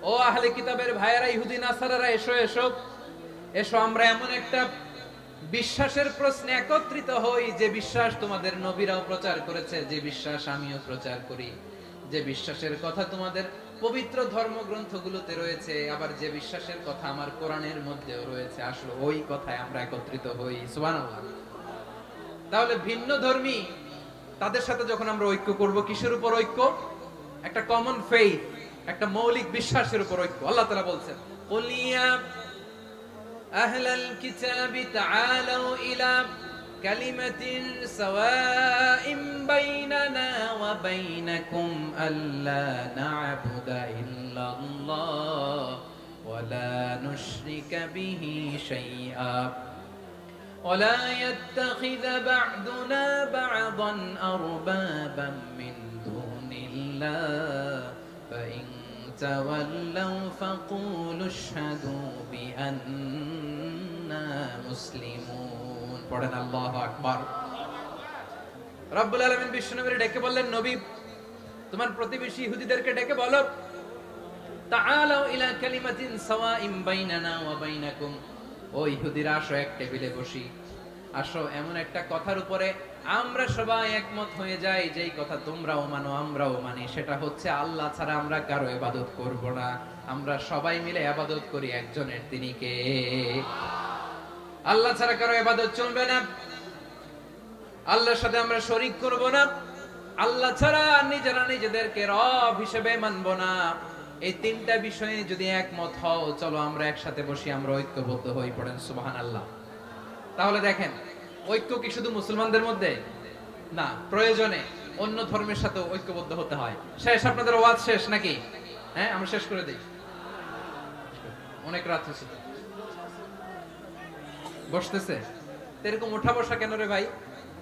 ও আহলে কিতাবের ভাইয়েরা, ইহুদি নাসারারা, এসো এসো এসো, আমরা এমন একটা বিশ্বাসের প্রশ্নে একত্রিত হই, যে বিশ্বাস তোমাদের নবীরাও প্রচার করেছে, যে বিশ্বাস আমিও প্রচার করি, যে বিশ্বাসের কথা তোমাদের পবিত্র ধর্মগ্রন্থগুলোতে রয়েছে, আবার যে বিশ্বাসের কথা আমার কোরআনের মধ্যেও রয়েছে, আসলে ওই কথায় আমরা একত্রিত হই। সুবহানাল্লাহ। তাহলে ভিন্ন ধর্মী তাদের সাথে যখন আমরা ঐক্য করব, কিসের উপর ঐক্য? একটা কমন ফেইথ, একটা মৌলিক বিশ্বাসের উপর ঐক্য। আল্লাহ তাআলা বলছেন কুল ইয়া আহলাল কিতাবি তাআলাউ ইলা কালিমাতিন সাওয়াইন বাইনানা ওয়া বাইনাকুম আল্লা না'বুদা ইল্লাল্লাহ ওয়া লা নুশরিকা বিহি শাইআ ولا يتخذ بعضنا بعضا أربابا من دون الله فإن تولوا فقولوا اشهدوا بأننا مسلمون পড়েন আল্লাহু আকবার। রব্বুল আলামিন বিশ্বনবীকে ডেকে বললেন, নবী তোমার প্রতিবেশী ইহুদিদেরকে ডেকে বলো, তাআলাউ ইলা কালিমাতিন সাওয়াইন বাইনানা ওয়া বাইনাকুম, ও ইহুদিরা আসো, এক টেবিলে বসি, আসো এমন একটা কথার উপরে আমরা সবাই একমত হয়ে যাই, যেই কথা তোমরাও মানো আমরাও মানি, সেটা হচ্ছে আল্লাহ ছাড়া আমরা কারো ইবাদত করব না, আমরা সবাই মিলে ইবাদত করি একজনের, তিনি কে? আল্লাহ ছাড়া কারো ইবাদত চলবে না, আল্লাহর সাথে আমরা শরীক করব না, আল্লাহ ছাড়া নিজেরা নিজেদেরকে রব হিসেবে মানব না। এই তিনটা বিষয়ে যদি একমত হও, চলো আমরা একসাথে বসি, আমরা ঐক্যবদ্ধ হই। পড়েন সুবহানাল্লাহ। তাহলে দেখেন, ঐক্য কি শুধু মুসলমানদের মধ্যে না, প্রয়োজনে অন্য ধর্মের সাথে ঐক্যবদ্ধ হতে হয়। শেষ? আপনাদের ওয়াজ শেষ নাকি? হ্যাঁ, আমরা শেষ করে দেই, অনেক রাত হয়েছে। বসতেছে এরকম ওঠা বসা কেন রে ভাই?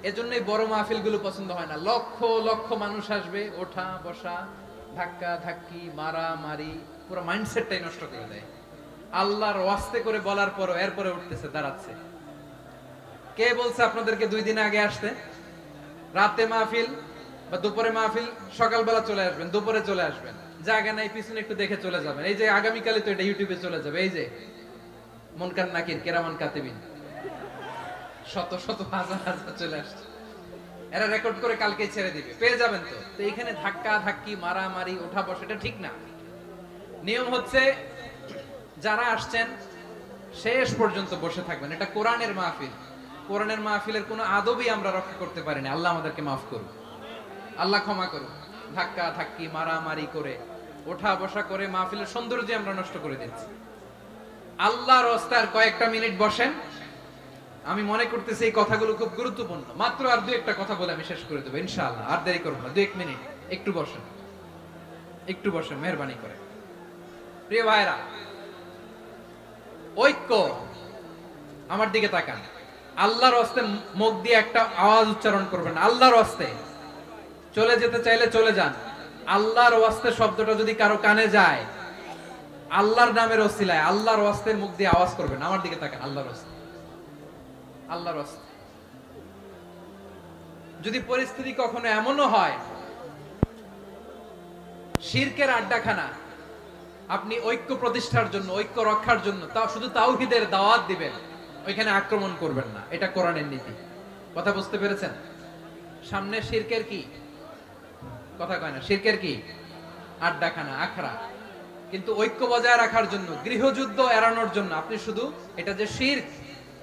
এজন্যই বড় মাহফিল গুলো পছন্দ হয় না। লক্ষ লক্ষ মানুষ আসবে, ওঠা বসা, ধাক্কা ধাক্কি, মারা মারি, পুরো মাইন্ডসেটটাই নষ্ট করে দেয়। আল্লাহর ওয়াস্তে করে বলার পরও এরপরে উঠতেছে, দাঁড়াচ্ছে। কে বলছে আপনাদেরকে 2 দিন আগে আসতে? রাতে মাহফিল বা দুপুরে মাহফিল, সকালবেলা চলে আসবেন, দুপুরে চলে আসবেন, জায়গা নাই পিছনে একটু দেখে চলে যাবেন। এই যে আগামীকালে তো এটা ইউটিউবে চলে যাবে। এই যে মুনকার নাকির কেরামান কাতিবিন শত শত হাজার হাজার চলে আসছে, এরা রেকর্ড করে কালকে ছেড়ে দিবে, পেয়ে যাবেন। তো তো এখানে ধাক্কা ধাক্কি মারামারি ওঠা বসা এটা ঠিক না। নিয়ম হচ্ছে যারা আসছেন শেষ পর্যন্ত বসে থাকবেন। এটা কোরআনের মাহফিল, কোরআনের মাহফিলের কোনো আদবই আমরা রক্ষা করতে পারি না। আল্লাহ আমাদেরকে মাফ করুন, আল্লাহ ক্ষমা করুন। ধাক্কা ধাক্কি মারামারি করে ওঠা বসা করে মাহফিলের সৌন্দর্য আমরা নষ্ট করে দিচ্ছি। আল্লাহর রাস্তায় কয়েকটা মিনিট বসেন। আমি মনে করতেছি এই কথাগুলো খুব গুরুত্বপূর্ণ। মাত্র আর 2-1টা কথা বলে আমি শেষ করে দেবো ইনশাআল্লাহ। আর দেরি করবো না, 2-1 মিনিট একটু বসেন, একটু বসেন মেহরবানি করে। প্রিয় ভাইরা, ঐক্য, আমার দিকে তাকান। আল্লাহর রাস্তায় মুখ দিয়ে একটা আওয়াজ উচ্চারণ করবেন, আল্লাহর রাস্তায়। চলে যেতে চাইলে চলে যান। আল্লাহর ওয়াস্তে শব্দটা যদি কারো কানে যায়, আল্লাহর নামের ওসিলায় আল্লাহর ওয়াস্তে মুখ দিয়ে আওয়াজ করবেন। আমার দিকে তাকান, আল্লাহর ওয়াস্তে, আল্লাহর ওয়াস্তে। যদি পরিস্থিতি কখনো এমনও হয় শিরকের আড্ডাখানা, আপনি ঐক্য প্রতিষ্ঠার জন্য, ঐক্য রক্ষার জন্য তাও শুধু তাওহীদের দাওয়াত দিবেন, ওইখানে আক্রমণ করবেন না। এটা কোরআনের নীতি। কথা বুঝতে পেরেছেন? সামনে শিরকের কি কথা কয় না, শিরকের কি আড্ডাখানা, আখড়া। কিন্তু ঐক্য বজায় রাখার জন্য, গৃহযুদ্ধ এড়ানোর জন্য আপনি শুধু এটা যে শিরক,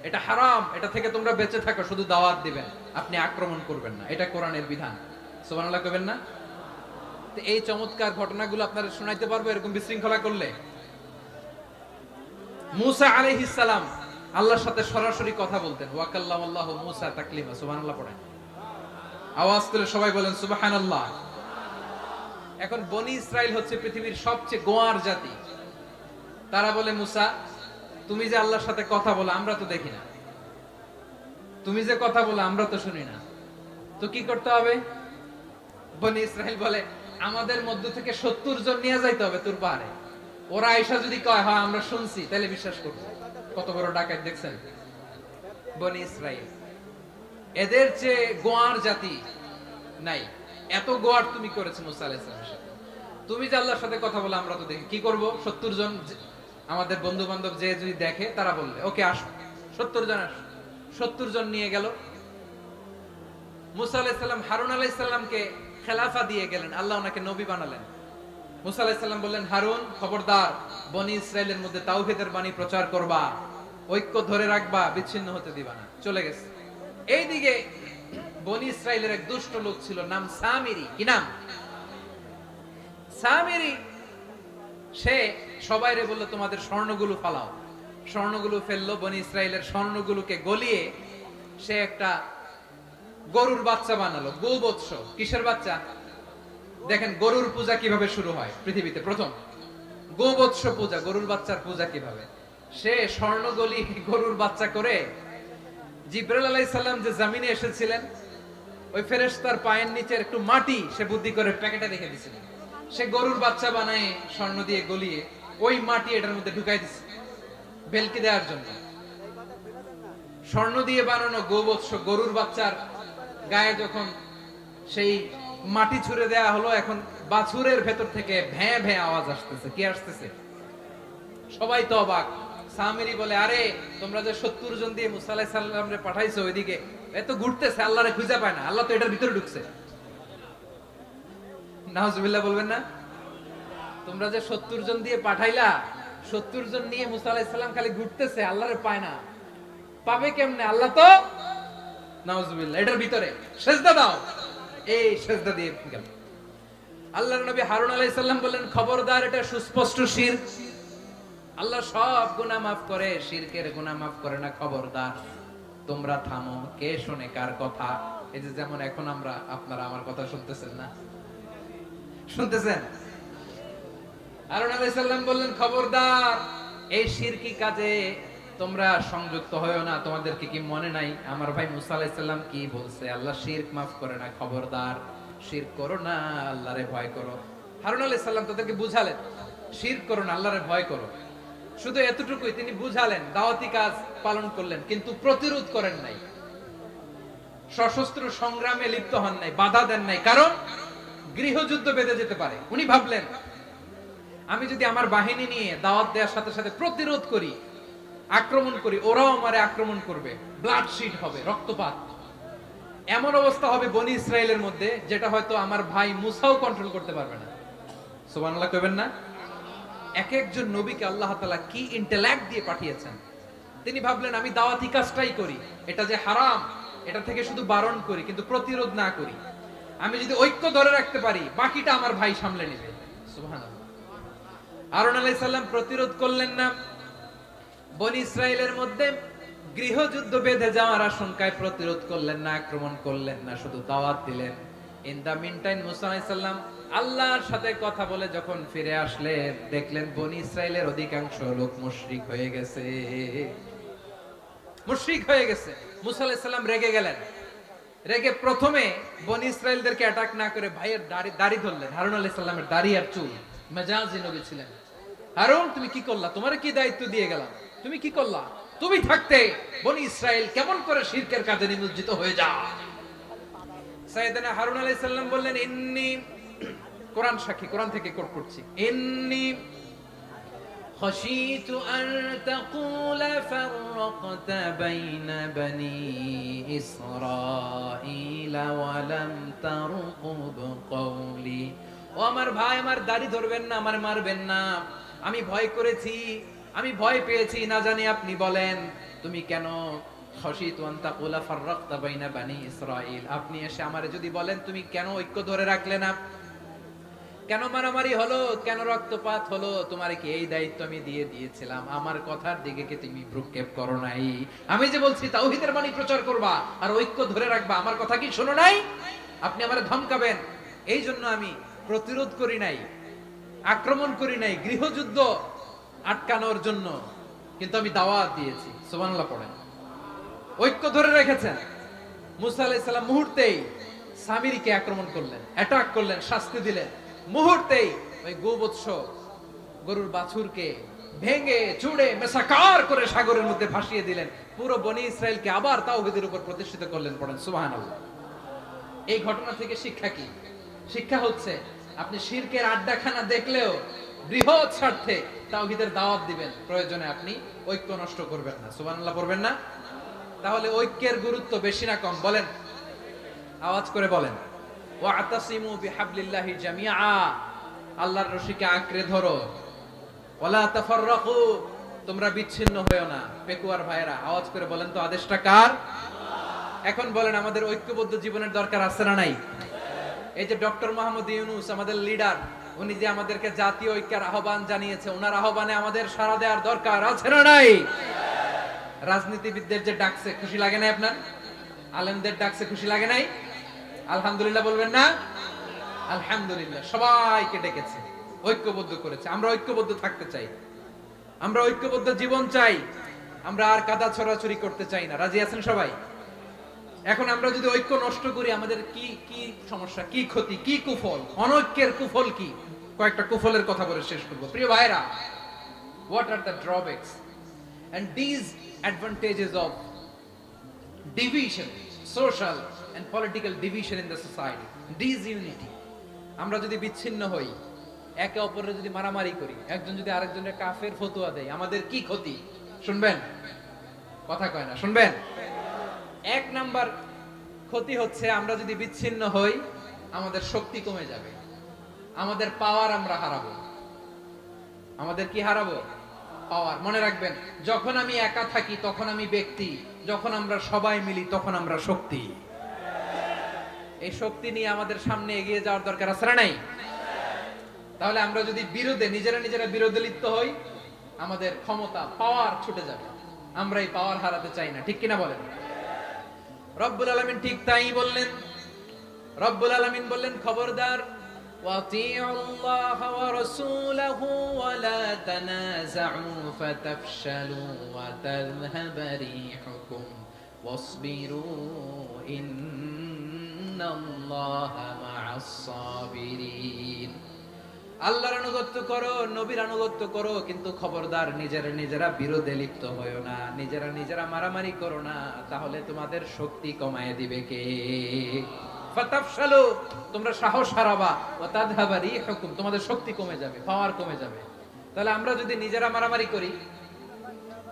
এটা হারাম, এটা থেকে তোমরা বেঁচে থাকো, শুধু দাওয়াত দিবেন, আপনি আক্রমণ করবেন না। এটা কোরআনের বিধান। সুবহানাল্লাহ কইবেন না? তো এই চমৎকার ঘটনাগুলো আপনারা শোনাইতে পারবো এরকম বিশৃঙ্খলা করলে। মূসা আলাইহিস সালাম আল্লাহর সাথে সরাসরি কথা বলতেন। ওয়া কাল্লামাল্লাহু মূসা তাকলিমা। সুবহানাল্লাহ পড়েন, আওয়াজ তুলে সবাই বলেন সুবহানাল্লাহ। এখন বনি ইসরাইল হচ্ছে পৃথিবীর সবচেয়ে গোয়ার জাতি। তারা বলে, মূসা তুমি যে আল্লাহর সাথে কথা বলো আমরা তো দেখি না, তুমি যে কথা বলো আমরা তো শুনি না, তো কি করতে হবে? বনি ইসরাইল বলে, আমাদের মধ্য থেকে 70 জন নিয়ে যাইতে হবে তোর পাহাড়ে। ওরা আয়েশা যদি কয় হ্যাঁ আমরা শুনছি, তাহলে বিশ্বাস করবো। কত বড় ডাকাত দেখছেন বনি ইসরাইল। এদের চেয়ে গোয়ার জাতি নাই। এত গোয়ার তুমি করেছো মুসা আলাইহিস সালামের সাথে। তুমি যে আল্লাহর সাথে কথা বলে আমরা তো দেখি, কি করব? 70 জন আমাদের বন্ধু বান্ধব যে যদি দেখে, তারা বললে ওকে আসো, 70 জন আসো। 70 জন নিয়ে গেল। মুসা আলাইহিস সালাম হারুন আলাইহিস সালামকে খেলাফা দিয়ে গেলেন, আল্লাহ ওনাকে নবী বানালেন। মুসা আলাইহিস সালাম বললেন, হারুন খবরদার, বনি ইসরাইলের মধ্যে তাওহীদের বাণী প্রচার করবা, ঐক্য ধরে রাখবা, বিচ্ছিন্ন হতে দিবা না। চলে গেছে। এইদিকে বনি ইসরাইলের এক দুষ্ট লোক ছিল, নাম সামিরি। কি নাম? সামিরি। সে সবাইরে বলল তোমাদের স্বর্ণগুলো ফালাও। স্বর্ণগুলো ফেললো। বনি ইসরাইলের স্বর্ণগুলোকে গলিয়ে সে একটা গরুর বাচ্চা বানালো। গোবৎস। কিসের বাচ্চা? দেখেন গরুর পূজা কিভাবে শুরু হয় পৃথিবীতে প্রথম। গোবৎস পূজা, গরুর বাচ্চার পূজা কিভাবে। সে স্বর্ণ গলি গরুর বাচ্চা করে, জিবরাইল আলাইহিস সালাম যে জমিনে এসেছিলেন, ওই ফেরেশতার পায়ের নিচে একটু মাটি সে বুদ্ধি করে প্যাকেটে রেখে দিয়েছিলেন। সে গরুর বাচ্চা বানায় স্বর্ণ দিয়ে গলিয়ে ওই মাটি এটার মধ্যে ঢুকাই দিছে ভেলকি দেওয়ার জন্য। স্বর্ণ দিয়ে বানানো গোবৎস গরুর বাচ্চার গায়ে যখন সেই মাটি ছুঁড়ে দেয়া হলো, এখন বাছুরের ভেতর থেকে ভ্যাঁ ভ্যাঁ আওয়াজ আসতেছে। কি আসতেছে? সবাই তো অবাক। সামিরি বলে, আরে তোমরা যে 70 জন দিয়ে মুসা আলাইহিস সালামরে পাঠাইছো, ওইদিকে এত ঘুরতেছে, আল্লাহরে খুঁজে পায় না, আল্লাহ তো এটার ভিতরে ঢুকছে। নাউজুবিল্লাহ বলবেন না? তোমরা যে 70 জন দিয়ে পাঠাইলা, 70 জন নিয়ে মুসা আলাইহিস সালাম খালি ঘুরতেছে, আল্লাহরে পায় না। পাবে কেমনে? আল্লাহ তো নাউজুবিল্লাহ এটার ভিতরে। সিজদা দাও। এই সিজদা দিয়ে গেল। আল্লাহর নবী হারুন আলাইহিস সালাম বললেন, খবরদার, এটা সুস্পষ্ট শিরক। আল্লাহ সব গুনাহ মাফ করে, শিরকের গুনাহ মাফ করে না। খবরদার, তোমরা থামো। কে শুনে কার কথা? এই যে যেমন এখন আমরা, আপনারা আমার কথা শুনতেছেন না? শুনতেছেন? হারুন আলাইহিস সালাম বললেন, খবরদার, এই শিরকি কাজে তোমরা সংযুক্ত হয়ো না। তোমাদেরকে কি মনে নাই আমার ভাই মুসা আলাইহিস সালাম কি বলছে? আল্লাহ শিরক মাফ করে না। খবরদার, শিরক করো না, আল্লাহরে ভয় করো। হারুন আলাইহিস সালাম তাদেরকে বুঝালেন, শিরক করো না, আল্লাহরে ভয় করো। শুধু এতটুকুই তিনি বুঝালেন, দাওয়াতি কাজ পালন করলেন, কিন্তু প্রতিরোধ করেন নাই। সশস্ত্র সংগ্রামে লিপ্ত হন নাই, বাধা দেন নাই, কারণ গৃহযুদ্ধ বেঁধে যেতে পারে। উনি ভাবলেন আমি যদি আমার বাহিনী নিয়ে দাওয়াত দেওয়ার সাথে সাথে প্রতিরোধ করি, আক্রমণ করি, ওরাও আমারে আক্রমণ করবে, ব্লাডশিট হবে, রক্তপাত, এমন অবস্থা হবে বনি ইসরায়েলের মধ্যে যেটা হয়তো আমার ভাই মুসাও কন্ট্রোল করতে পারবে না। সুবহানাল্লাহ কইবেন না? এক একজন নবীকে আল্লাহ তাআলা কি ইন্টেলেক্ট দিয়ে পাঠিয়েছেন। তিনি ভাবলেন আমি দাওয়াতি কাজটাই করি, এটা যে হারাম এটা থেকে শুধু বারণ করি কিন্তু প্রতিরোধ না করি। আমি যদি ঐক্য ধরে রাখতে পারি বাকিটা আমার ভাই সামলে নেবে। সুবহানাল্লাহ। হারুন আলাইহিস সালাম প্রতিরোধ করলেন না, বনি ইসরায়েলের মধ্যে গৃহযুদ্ধ বেঁধে যাওয়ার আশঙ্কায় প্রতিরোধ করলেন না, আক্রমণ করলেন না, শুধু দাওয়াত দিলেন। ইন দা মিন টাইম মুসা আলাইহিস সালাম আল্লাহর সাথে কথা বলে যখন ফিরে আসলেন, দেখলেন বনি ইসরায়েলের অধিকাংশ লোক মুশরিক হয়ে গেছে, মুশরিক হয়ে গেছে। মুসা আলাইহিস সালাম রেগে গেলেন, রেগে প্রথমে বনি ইসরায়েলদেরকে অ্যাটাক না করে ভাইয়ের দাড়ি ধরলেন। হারুন আলাইহিস সালামের দাড়ি আর চুল, মেজাজি নবী ছিলেন। হারুন তুমি কি করলা? তোমারে কি দায়িত্ব দিয়ে গেলাম, তুমি কি করলা? তুমি থাকতে বনি ইসরাইল কেমন করে শিরকের কাজে নিমজ্জিত হয়ে যায়? সাইয়েদনা হারুন আলাইহিস সালাম বললেন ইন্নী, কোরআন সাক্ষী, কোরআন থেকে কোট করছি, ইন্নী خشيت أن تقول فرقت بين بني إسرائيل ولم ترقب قولي। ও আমার ভাই, আমার দাড়ি ধরবেন না, আমার মারবেন না, আমি ভয় করেছি, আমি ভয় পেয়েছি, না জানি আপনি বলেন তুমি কেন খশিতু আন তাকুলা ফাররাকতা বাইনা বানি ইসরাঈল, আপনি এসে আমারে যদি বলেন তুমি কেন ঐক্য ধরে রাখলে না, কেন মারামারি হলো, কেন রক্তপাত হলো, তোমারে কি এই দায়িত্ব আমি দিয়ে দিয়েছিলাম? আমার কথার দিকে কি তুমি ভ্রুক্ষেপ করো নাই? আমি যে বলছি তাওহীদের বাণী প্রচার করবা আর ঐক্য ধরে রাখবা, আমার কথা কি শোনো নাই? আপনি আমারে ধমকাবেন, এই জন্য আমি প্রতিরোধ করি নাই, আক্রমণ করি নাই, গৃহযুদ্ধ আটকানোর জন্য, কিন্তু আমি দাওয়াত দিয়েছি। সুবহানাল্লাহ পড়েন। ঐক্য ধরে রেখেছেন। মুসা আলাইহিস সালাম মুহূর্তেই সামিরীকে আক্রমণ করলেন, অ্যাটাক করলেন, শাস্তি দিলেন। মুহূর্তেই ওই গোবৎস গরুর বাছুরকে ভেঙে চুড়ে মেসাকার করে সাগরের মধ্যে ভাসিয়ে দিলেন। পুরো বনি ইসরায়েলকে আবার তাওহীদের উপর প্রতিষ্ঠিত করলেন। পড়েন সুবহানাল্লাহ। এই ঘটনা থেকে শিক্ষা কি? শিক্ষা হচ্ছে আপনি শিরকের আড্ডাখানা দেখলেও বৃহৎ স্বার্থে তাওহীদের দাওয়াত দিবেন, প্রয়োজনে আপনি ঐক্য নষ্ট করবেন না। সুবহানাল্লাহ পড়বেন না? তাহলে ঐক্যের গুরুত্ব বেশি না কম? বলেন, আওয়াজ করে বলেন। ওয়াতাসিমু বিহাবলিল্লাহি জামিআ, আল্লাহর রশিকে আঁকড়ে ধরো। ওয়ালা তাফাররাকু, তোমরা বিচ্ছিন্ন হয়ো না। পেকুয়ার ভাইরা আওয়াজ করে বলেন তো আদেশটা কার? এখন বলেন আমাদের ঐক্যবদ্ধ জীবনের দরকার আছে না নাই? এই যে ডক্টর মোহাম্মদ ইউনূস আমাদের লিডার, উনি যে আমাদেরকে জাতীয় ঐক্যের আহ্বান জানিয়েছে, ওনার আহ্বানে আমাদের সাড়া দেওয়ার দরকার আছে না নাই? রাজনীতিবিদদের যে ডাকছে খুশি লাগে নাই আপনার? আলেমদের ডাকছে খুশি লাগে নাই? আলহামদুলিল্লাহ বলবেন না? আলহামদুলিল্লাহ। সবাইকে ডেকেছে, ঐক্যবদ্ধ করেছে। আমরা ঐক্যবদ্ধ থাকতে চাই, আমরা ঐক্যবদ্ধ জীবন চাই, আমরা আর কাদা ছড়াছড়ি করতে চাই না। রাজি আছেন সবাই? এখন আমরা যদি ঐক্য নষ্ট করি আমাদের কি কি সমস্যা, কি ক্ষতি, কি কুফল? অনৈক্যের কুফল কি? কয়েকটা কুফলের কথা বলে শেষ করব। প্রিয় ভাইরা, what are the drawbacks and disadvantages of division, social and political division in the society, disunity? আমরা যদি বিচ্ছিন্ন হই, একে অপরের যদি মারামারি করি, একজন যদি আরেকজনের কাফের ফতোয়া দেয়, আমাদের কি ক্ষতি? শুনবেন? কথা কয় না, শুনবেন? এক নাম্বার ক্ষতি হচ্ছে আমরা যদি বিচ্ছিন্ন হই আমাদের শক্তি কমে যাবে, আমাদের পাওয়ার আমরা হারাবো। আমাদের কি হারাবো? পাওয়ার। মনে রাখবেন, যখন আমি একা থাকি তখন আমি ব্যক্তি, যখন আমরা সবাই মিলি তখন আমরা শক্তি। এই শক্তি নিয়ে আমাদের সামনে এগিয়ে যাওয়ার দরকার আছে না নাই? তাহলে আমরা যদি নিজেরা বিরোধে লিপ্ত হই, আমাদের ক্ষমতা, পাওয়ার ছুটে যাবে। আমরা এই পাওয়ার হারাতে চাই না, ঠিক কিনা বলেন? রব্বুল আলামিন ঠিক তাই বললেন। রব্বুল আলামিন বললেন, খবরদার, ওয়াতিউল্লাহ ওয়া রাসূলাহু ওয়া লা তানাযাউ ফাতাফশালু ওয়া তাযহাবা রিহুকুম ওয়াসবিরু ইন্নাল্লাহা মা'আস সাবিরিন। আল্লাহর আনুগত্য করো, নবীর আনুগত্য করো, কিন্তু খবরদার নিজেরা বিরোধে লিপ্ত হয়ো না, নিজেরা মারামারি করো না, তাহলে তোমাদের শক্তি কমায় দিবে কে? ফাতাফশালু, তোমরা সাহস হারাবা, ওয়া তাযহাবা রিহুকুম, তোমাদের শক্তি কমে যাবে, পাওয়ার কমে যাবে। তাহলে আমরা যদি নিজেরা মারামারি করি,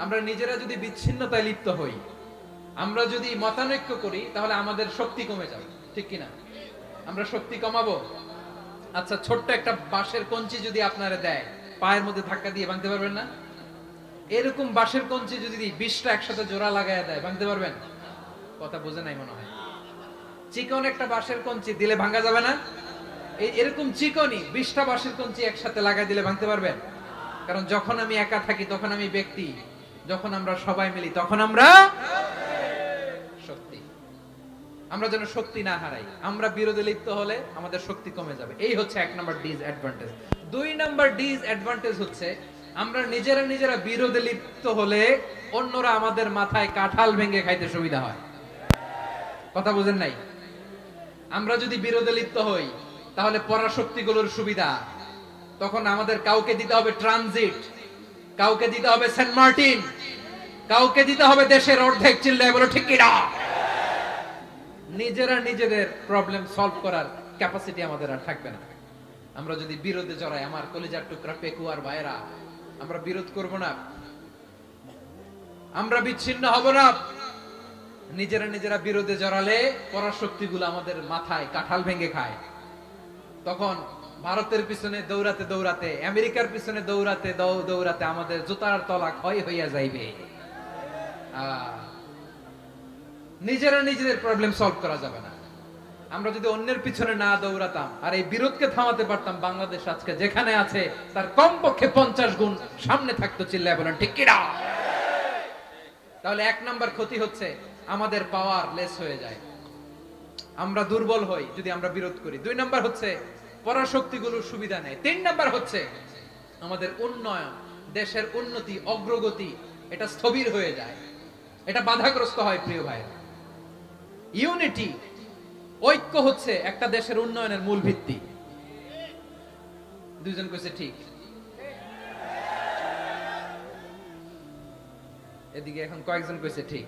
আমরা নিজেরা যদি বিচ্ছিন্নতায় লিপ্ত হই, আমরা যদি মতানৈক্য করি, তাহলে আমাদের শক্তি কমে যাবে, ঠিক কিনা? আমরা শক্তি কমাবো। আচ্ছা, ছোট্ট একটা বাঁশের কঞ্চি যদি আপনারা দেয়, পায়ের মধ্যে ধাক্কা দিয়ে ভাঙতে পারবেন না? এরকম বাঁশের কঞ্চি যদি 20টা একসাথে জোড়া লাগায় দেয়, ভাঙতে পারবেন? কথা বোঝে নাই মনে হয়। চিকন একটা বাঁশের কঞ্চি দিলে ভাঙা যাবে না? এরকম চিকনই 20টা বাঁশের কঞ্চি একসাথে লাগাই দিলে ভাঙতে পারবেন? কারণ যখন আমি একা থাকি তখন আমি ব্যক্তি, যখন আমরা সবাই মিলি তখন আমরা শক্তি। আমরা যেন শক্তি না হারাই। আমরা বিরোধে লিপ্ত হলে আমাদের শক্তি কমে যাবে। এই হচ্ছে 1 নাম্বার ডিসঅ্যাডভান্টেজ। 2 নাম্বার ডিসঅ্যাডভান্টেজ হচ্ছে আমরা নিজেরা বিরোধে লিপ্ত হলে অন্যরা আমাদের মাথায় কাঁঠাল ভেঙে খাইতে সুবিধা হয়। কথা বুঝেন নাই? আমরা যদি বিরোধে লিপ্ত হই তাহলে পরাশক্তিগুলোর সুবিধা, তখন আমাদের কাউকে দিতে হবে ট্রানজিট, কাউকে দিতে হবে সেন্ট মার্টিন, কাউকে দিতে হবে দেশের অর্ধেক। চিল্লায় বলো ঠিক কিনা? নিজেদের প্রবলেম সলভ করার ক্যাপাসিটি আমাদের আর থাকবে না। আমরা যদি বিরোধে জড়াই, আমার কলিজার টুকরা পেকুয়ার ভাইরা, আমরা বিরোধ করব না, আমরা বিচ্ছিন্ন হব না। নিজেরা বিরোধে জড়ালে পরাশক্তিগুলো আমাদের মাথায় কাঁঠাল ভেঙে খায়। তখন ভারতের পিছনে দৌড়াতে, আমেরিকার পিছনে দৌড়াতে আমাদের জুতার তলা ক্ষয় হইয়া যাইবে। নিজেদের প্রবলেম সলভ করা যাবে না। আমরা যদি অন্যের পিছনে না দৌড়াতাম আর এই বিরোধকে থামাতে পারতাম, বাংলাদেশ আজকে যেখানে আছে তার কমপক্ষে 50 গুণ সামনে থাকতো। চিল্লায় বলেন ঠিক কিনা? তাহলে 1 নাম্বার ক্ষতি হচ্ছে আমাদের পাওয়ার লেস হয়ে যায়, আমরা দুর্বল হই যদি আমরা বিরোধ করি। 2 নাম্বার হচ্ছে পরাশক্তিগুলোর সুবিধা নেয়। 3 নাম্বার হচ্ছে আমাদের উন্নয়ন, দেশের উন্নতি, অগ্রগতি, এটা স্থবির হয়ে যায়, এটা বাধাগ্রস্ত হয়। প্রিয় ভাই, ইউনিটি, ঐক্য হচ্ছে একটা দেশের উন্নয়নের মূল ভিত্তি। দুইজন কইছে ঠিক, এদিকে এখন কয়েকজন কইছে ঠিক।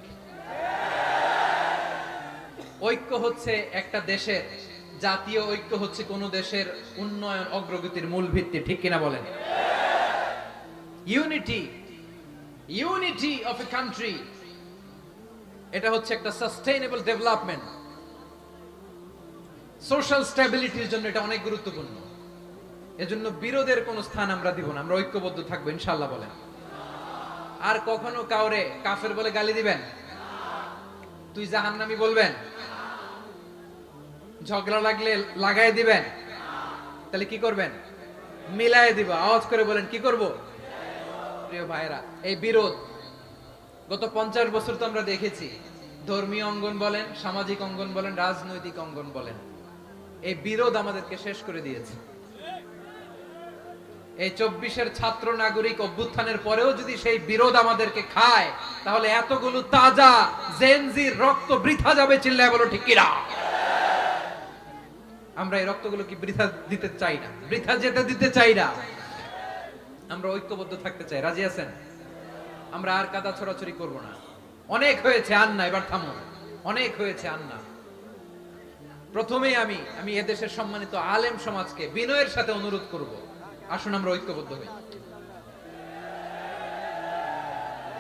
ঐক্য হচ্ছে একটা দেশের, জাতীয় ঐক্য হচ্ছে কোন দেশের উন্নয়ন অগ্রগতির মূল ভিত্তি, ঠিক কিনা বলেন? ইউনিটি অফ এ কান্ট্রি, এটা হচ্ছে একটা সাস্টেইনেবল ডেভেলপমেন্ট, সোশ্যাল স্ট্যাবিলিটির জন্য এটা অনেক গুরুত্বপূর্ণ। এজন্য বিরোধের কোনো স্থান আমরা দিব না, আমরা ঐক্যবদ্ধ থাকবো ইনশাআল্লাহ বলেন। আর কখনো কাউরে কাফের বলে গালি দিবেন? তুই জাহান্নামী বলবেন? ঝগড়া লাগলে লাগাই দিবেন? তাহলে কি করবেন? মিলাই দিব। আওয়াজ করে বলেন কি করব? প্রিয় ভাইরা, এই বিরোধ গত 50 বছর তো আমরা দেখেছি, ধর্মীয় অঙ্গন বলেন, সামাজিক অঙ্গন বলেন, রাজনৈতিক অঙ্গন বলেন, এই বিরোধ আমাদেরকে শেষ করে দিয়েছে। এই 24-এর ছাত্র নাগরিক অভ্যুত্থানের পরেও যদি সেই বিরোধ আমাদেরকে খায়, তাহলে এতগুলো তাজা জেনজির রক্ত বৃথা যাবে। চিল্লায় বলো ঠিক কিনা? আমরা এই রক্তগুলো কি বৃথা দিতে চাই না, বৃথা যেতে দিতে চাই না। আমরা ঐক্যবদ্ধ থাকতে চাই। রাজি আছেন? আমরা আর কাদা ছড়াছড়ি করব না। অনেক হয়েছে, আন্না, এবার থামো। অনেক হয়েছে, আন্না। প্রথমেই আমি এদেশের সম্মানিত আলেম সমাজকে বিনয়ের সাথে অনুরোধ করব, আসুন আমরা ঐক্যবদ্ধ হই।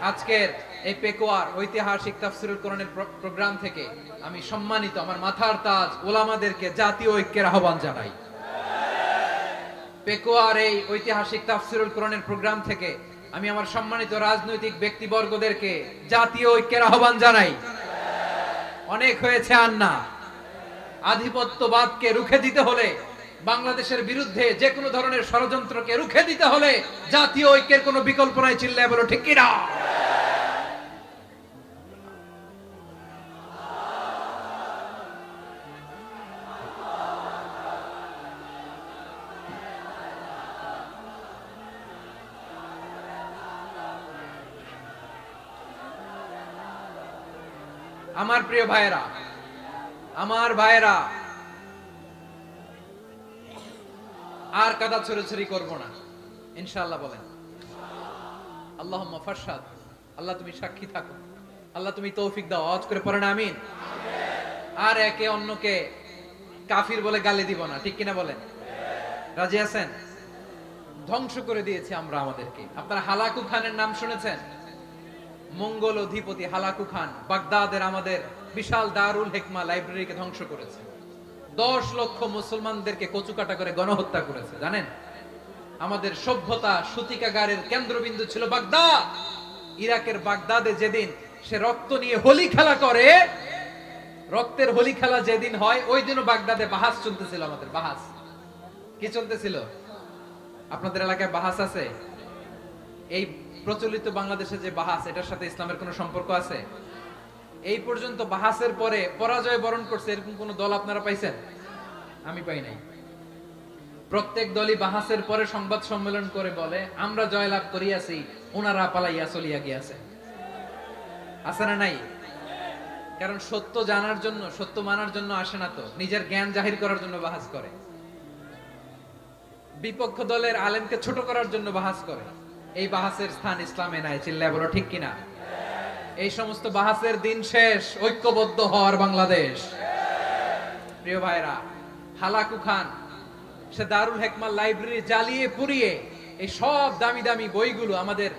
আজকের এই পেকুয়ার ঐতিহাসিক তাফসীরুল কোরআনের প্রোগ্রাম থেকে আমি সম্মানিত আমার মাথার তাজ ওলামাদেরকে জাতীয় ঐক্যের আহ্বান জানাই। পেকুয়ার এই ঐতিহাসিক তাফসীরুল কোরআনের প্রোগ্রাম থেকে আমি আমার সম্মানিত রাজনৈতিক ব্যক্তিবর্গদেরকে জাতীয় ঐক্যের আহ্বান জানাই। অনেক হয়েছে, আন্না। আধিপত্যবাদকে রুখে দিতে হলে, বাংলাদেশের বিরুদ্ধে যে কোনো ধরনের ষড়যন্ত্রকে রুখে দিতে হলে জাতীয় ঐক্যের কোনো বিকল্প নাই। চিল্লায় বলো ঠিক কিনা? আমার প্রিয় ভাইয়েরা, আর কাদা ছড়াছড়ি করব না, ইনশাআল্লাহ বলেন। আল্লাহুম্মা ফারশাদ, আল্লাহ তুমি সাক্ষী থাকো, আল্লাহ তুমি তৌফিক দাও। আওয়াজ করে পড়েন আমিন। আর একে অন্যকে কাফির বলে গালি দিব না, ঠিক কিনা বলেন? রাজি আছেন? ধ্বংস করে দিয়েছি আমরা আমাদেরকে। আপনারা হালাকু খানের নাম শুনেছেন? মঙ্গল অধিপতি হালাকু খান বাগদাদের আমাদের বিশাল দারুল হিকমা লাইব্রেরিকে ধ্বংস করেছে। 10 লক্ষ মুসলমানদেরকে কচুকাটা করে গণহত্যা করেছে, জানেন? আমাদের সভ্যতা সূতিকাগারের কেন্দ্রবিন্দু ছিল বাগদাদ। ইরাকের বাগদাদে যেদিন সে রক্ত নিয়ে হোলি খেলা করে, রক্তের হোলি খেলা যেদিন হয়, ওই দিনও বাগদাদে বাহাস চলতেছিল। আমাদের বাহাস কি চলতেছিল? আপনাদের এলাকায় বাহাস আছে? এই প্রচলিত বাংলাদেশে যে বাহাস, এটার সাথে ইসলামের কোনো সম্পর্ক আছে? এই পর্যন্ত বাহাসের পরে পরাজয় বরণ করছে এরকম কোন দল আপনারা পাইছেন? আমি পাই নাই। প্রত্যেক দলই বাহাসের পরে সংবাদ সম্মেলন করে বলে আমরা জয়লাভ করিয়াছি, ওনারা পালাইয়া চলিয়া গিয়াছে। আছে না নাই? কারণ সত্য জানার জন্য, সত্য মানার জন্য আসে না তো, নিজের জ্ঞান জাহির করার জন্য বাহাস করে। বিপক্ষ দলের আলেমকে ছোট করার জন্য বাহাস করে। এই বাহাসের স্থান ইসলামে নাই, চিল্লায় বলো ঠিক কিনা? এই সমস্ত বাহাসের দিন শেষ, ঐক্যবদ্ধ হওয়ার বাংলাদেশ। প্রিয় ভাইরা, হালাকু খান সে দারুল হিকমা লাইব্রেরি জ্বালিয়ে পুড়িয়ে এই সব দামি দামি বইগুলো, আমাদের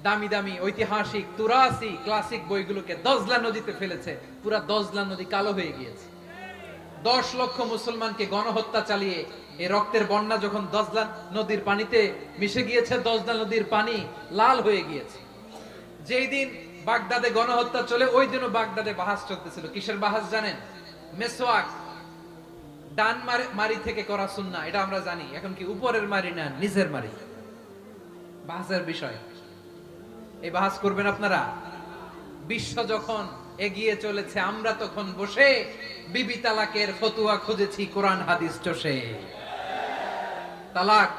দামি দামি ঐতিহাসিক তুরাসি ক্লাসিক বইগুলোকে দজলা নদীতে ফেলেছে। পুরা দজলা নদী কালো হয়ে গিয়েছে। 10 লক্ষ মুসলমানকে গণহত্যা চালিয়ে এই রক্তের বন্যা যখন দজলা নদীর পানিতে মিশে গিয়েছে, দজলা নদীর পানি লাল হয়ে গিয়েছে। যেই দিন বাগদাদে গণহত্যা চলে, ওই দিনও বাগদাদে বাহাস চলতেছিল। কিসের বাহাস জানেন? মেসওয়াক, ডান মারি থেকে করা সুন্নাহ, এটা আমরা জানি। এখন কি উপরের মারি না নিচের মারি? বাহাসের বিষয়। এই বাহাস করবেন আপনারা? বিশ্ব যখন এগিয়ে চলেছে, আমরা তখন বসে বিবি তালাকের ফতুয়া খুঁজেছি কোরআন হাদিস চষে। তালাক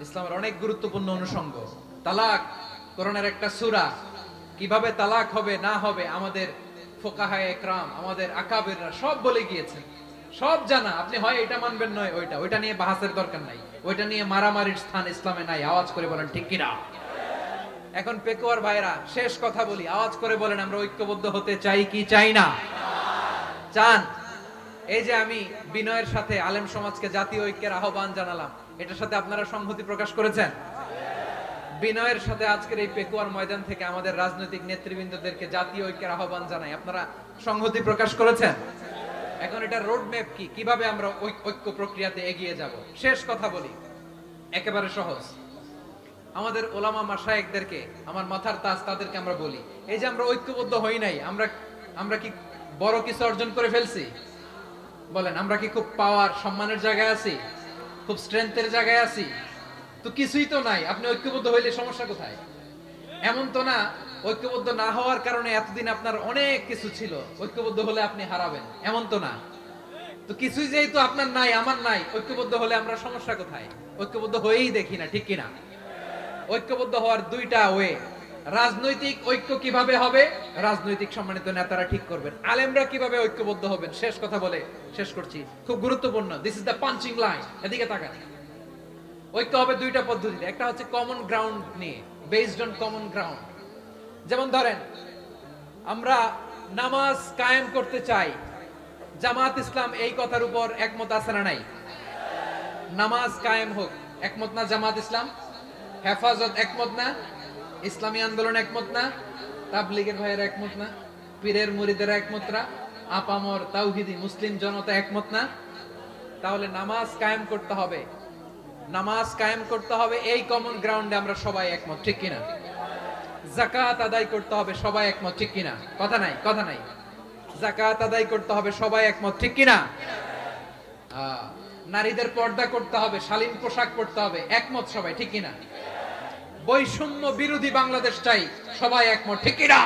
ইসলামের অনেক গুরুত্বপূর্ণ অনুষঙ্গ। তালাক কোরআনের একটা সূরা। কিভাবে তালাক হবে না হবে আমাদের ফুকাহায়ে ইকরাম, আমাদের আকাবেররা সব বলে গিয়েছেন, সব জানা। আপনি হয় এটা মানবেন, নয় ওইটা। ওইটা নিয়ে বাহাসের দরকার নাই, ওইটা নিয়ে মারামারির স্থান ইসলামে নাই। আওয়াজ করে বলেন ঠিক কিনা? এখন পেকুয়ার ভাইরা, শেষ কথা বলি, আওয়াজ করে বলেন আমরা ঐক্যবদ্ধ হতে চাই কি চাই না? চান? এই যে আমি বিনয়ের সাথে আলেম সমাজকে জাতীয় ঐক্যের আহ্বান জানালাম, এটার সাথে আপনারা সংহতি প্রকাশ করেছেন? বিনয়ের সাথে আজকের এই পেকুয়ার ময়দান থেকে আমাদের রাজনৈতিক নেতৃবৃন্দদেরকে জাতীয় ঐক্যের আহ্বান জানাই, আপনারা সংহতি প্রকাশ করেছেন? এখন এটা রোড ম্যাপ কি, কিভাবে আমরা ঐক্য প্রক্রিয়াতে এগিয়ে যাব? শেষ কথা বলি, একেবারে সহজ। আমাদের ওলামা মাশায়েখদেরকে, আমার মাথার তাজ, তাদেরকে আমরা বলি, এই যে আমরা ঐক্যবদ্ধ হই নাই, আমরা কি বড় কিছু অর্জন করে ফেলছি? বলেন, আমরা কি খুব পাওয়ার সম্মানের জায়গায় আছি? খুব স্ট্রেংথের জায়গায় আছি? তো কিছুই তো নাই। আপনি ঐক্যবদ্ধ হইলে সমস্যা কোথায়? এমন তো না ঐক্যবদ্ধ না হওয়ার কারণে এতদিন আপনার অনেক কিছু ছিল, ঐক্যবদ্ধ হলে আপনি হারাবেন, এমন তো না। তো কিছুই যেহেতু আপনার নাই, আমার নাই, ঐক্যবদ্ধ হলে আমরা সমস্যা কোথায়? ঐক্যবদ্ধ হয়েই দেখি না, ঠিক কিনা? ঐক্যবদ্ধ হওয়ার দুইটা ওয়ে। রাজনৈতিক ঐক্য কিভাবে হবে? রাজনৈতিক সম্মানিত নেতারা ঠিক করবেন। আলেমরা কিভাবে ঐক্যবদ্ধ হবেন? শেষ কথা বলে শেষ করছি, খুব গুরুত্বপূর্ণ। This is the punching line. এদিকে তাকান। ঐক্য হবে দুইটা পদ্ধতিতে। একটা হচ্ছে কমন গ্রাউন্ড নিয়ে, বেসড অন কমন গ্রাউন্ড। যেমন ধরেন, আমরা নামাজ কায়েম করতে চাই, জামাত ইসলাম এই কথার উপর একমত আছে না নাই? নামাজ কায়েম হোক, একমত না জামাত ইসলাম? হেফাজত একমত না? ইসলামী আন্দোলন একমত না? তাবলীগের ভাইয়েরা একমত না? পীরের মুরিদেরা একমত না? আপামর তাওহীদি মুসলিম জনতা একমত না? তাহলে নামাজ কায়েম করতে হবে, নামাজ কায়েম করতে হবে এই কমন গ্রাউন্ডে আমরা সবাই একমত, ঠিক কিনা? যাকাত আদায় করতে হবে, সবাই একমত, ঠিক কিনা? কথা নাই, কথা নাই। যাকাত আদায় করতে হবে, সবাই একমত, ঠিক কিনা? নারীদের পর্দা করতে হবে, শালীন পোশাক পরতে হবে, একমত সবাই, ঠিক কিনা? বৈষম্য বিরোধী বাংলাদেশ চাই, সবাই একমত, ঠিক কিনা?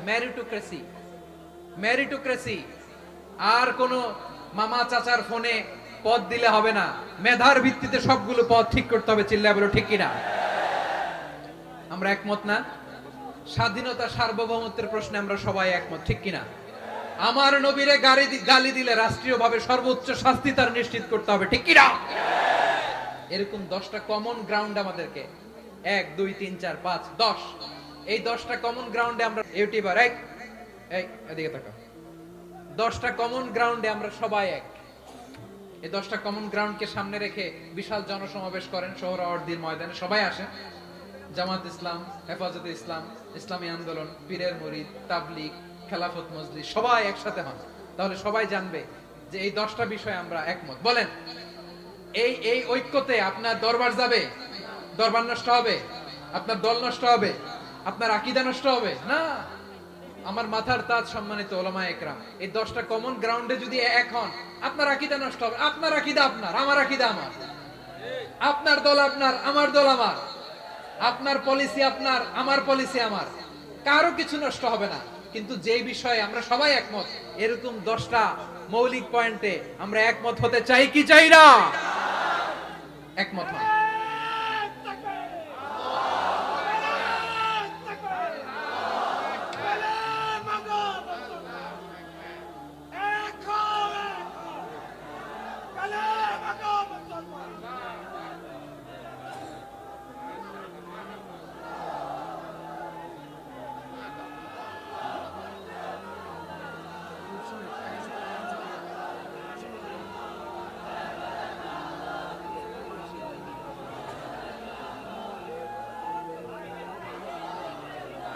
মেরিটোক্রেসি, মেরিটোক্রেসি, আর কোন মামা চাচার ফোনে পদ দিলে হবে না, মেধার ভিত্তিতে সবগুলো পদ ঠিক করতে হবে, চিল্লায় বলো ঠিক কিনা? আমরা একমত না? স্বাধীনতা সার্বভৌমত্বের প্রশ্নে আমরা সবাই একমত, ঠিক কিনা? আমার নবীরে গালি দিলে রাষ্ট্রীয়ভাবে সর্বোচ্চ শাস্তি তার নিশ্চিত করতে হবে, ঠিক কিনা? এরকম 10টা কমন গ্রাউন্ড আমাদেরকে 1 2 3 4 5 10 এই 10টা কমন গ্রাউন্ডে আমরা ইউটিউবার এই এদিকে তাকাও 10টা কমন গ্রাউন্ডে আমরা সবাই এক। এই 10টা কমন গ্রাউন্ডকে সামনে রেখে বিশাল জনসমাবেশ করেন সোহরাওয়ার্দীর ময়দানে, সবাই আসেন। জামাত ইসলাম, হেফাজতে ইসলাম, ইসলামী আন্দোলন, পীরের মুরিদ, তাবলিগ, খেলাফত মজলিস সবাই একসাথে হন, তাহলে সবাই জানবে যে এই 10টা বিষয়ে আমরা একমত। বলেন এই ঐক্যতে আপনার দরবার যাবে, দরবার নষ্ট হবে, আপনার দল নষ্ট হবে, আপনার আকীদা নষ্ট হবে না। আমার মাথার তাজ সম্মানিত ওলামায়ে একরাম, এই 10টা কমন গ্রাউন্ডে যদি এক হন, আপনার আকীদা নষ্ট হবে। আপনার আকীদা আপনার, আমার আকীদা আমার, আপনার দল আপনার, আমার দল আমার, আপনার পলিসি আপনার, আমার পলিসি আমার, কারো কিছু নষ্ট হবে না। কিন্তু যেই বিষয়ে আমরা সবাই একমত, এরকম 10টা মৌলিক পয়েন্টে আমরা একমত হতে চাই কি চাই না? একমত হন।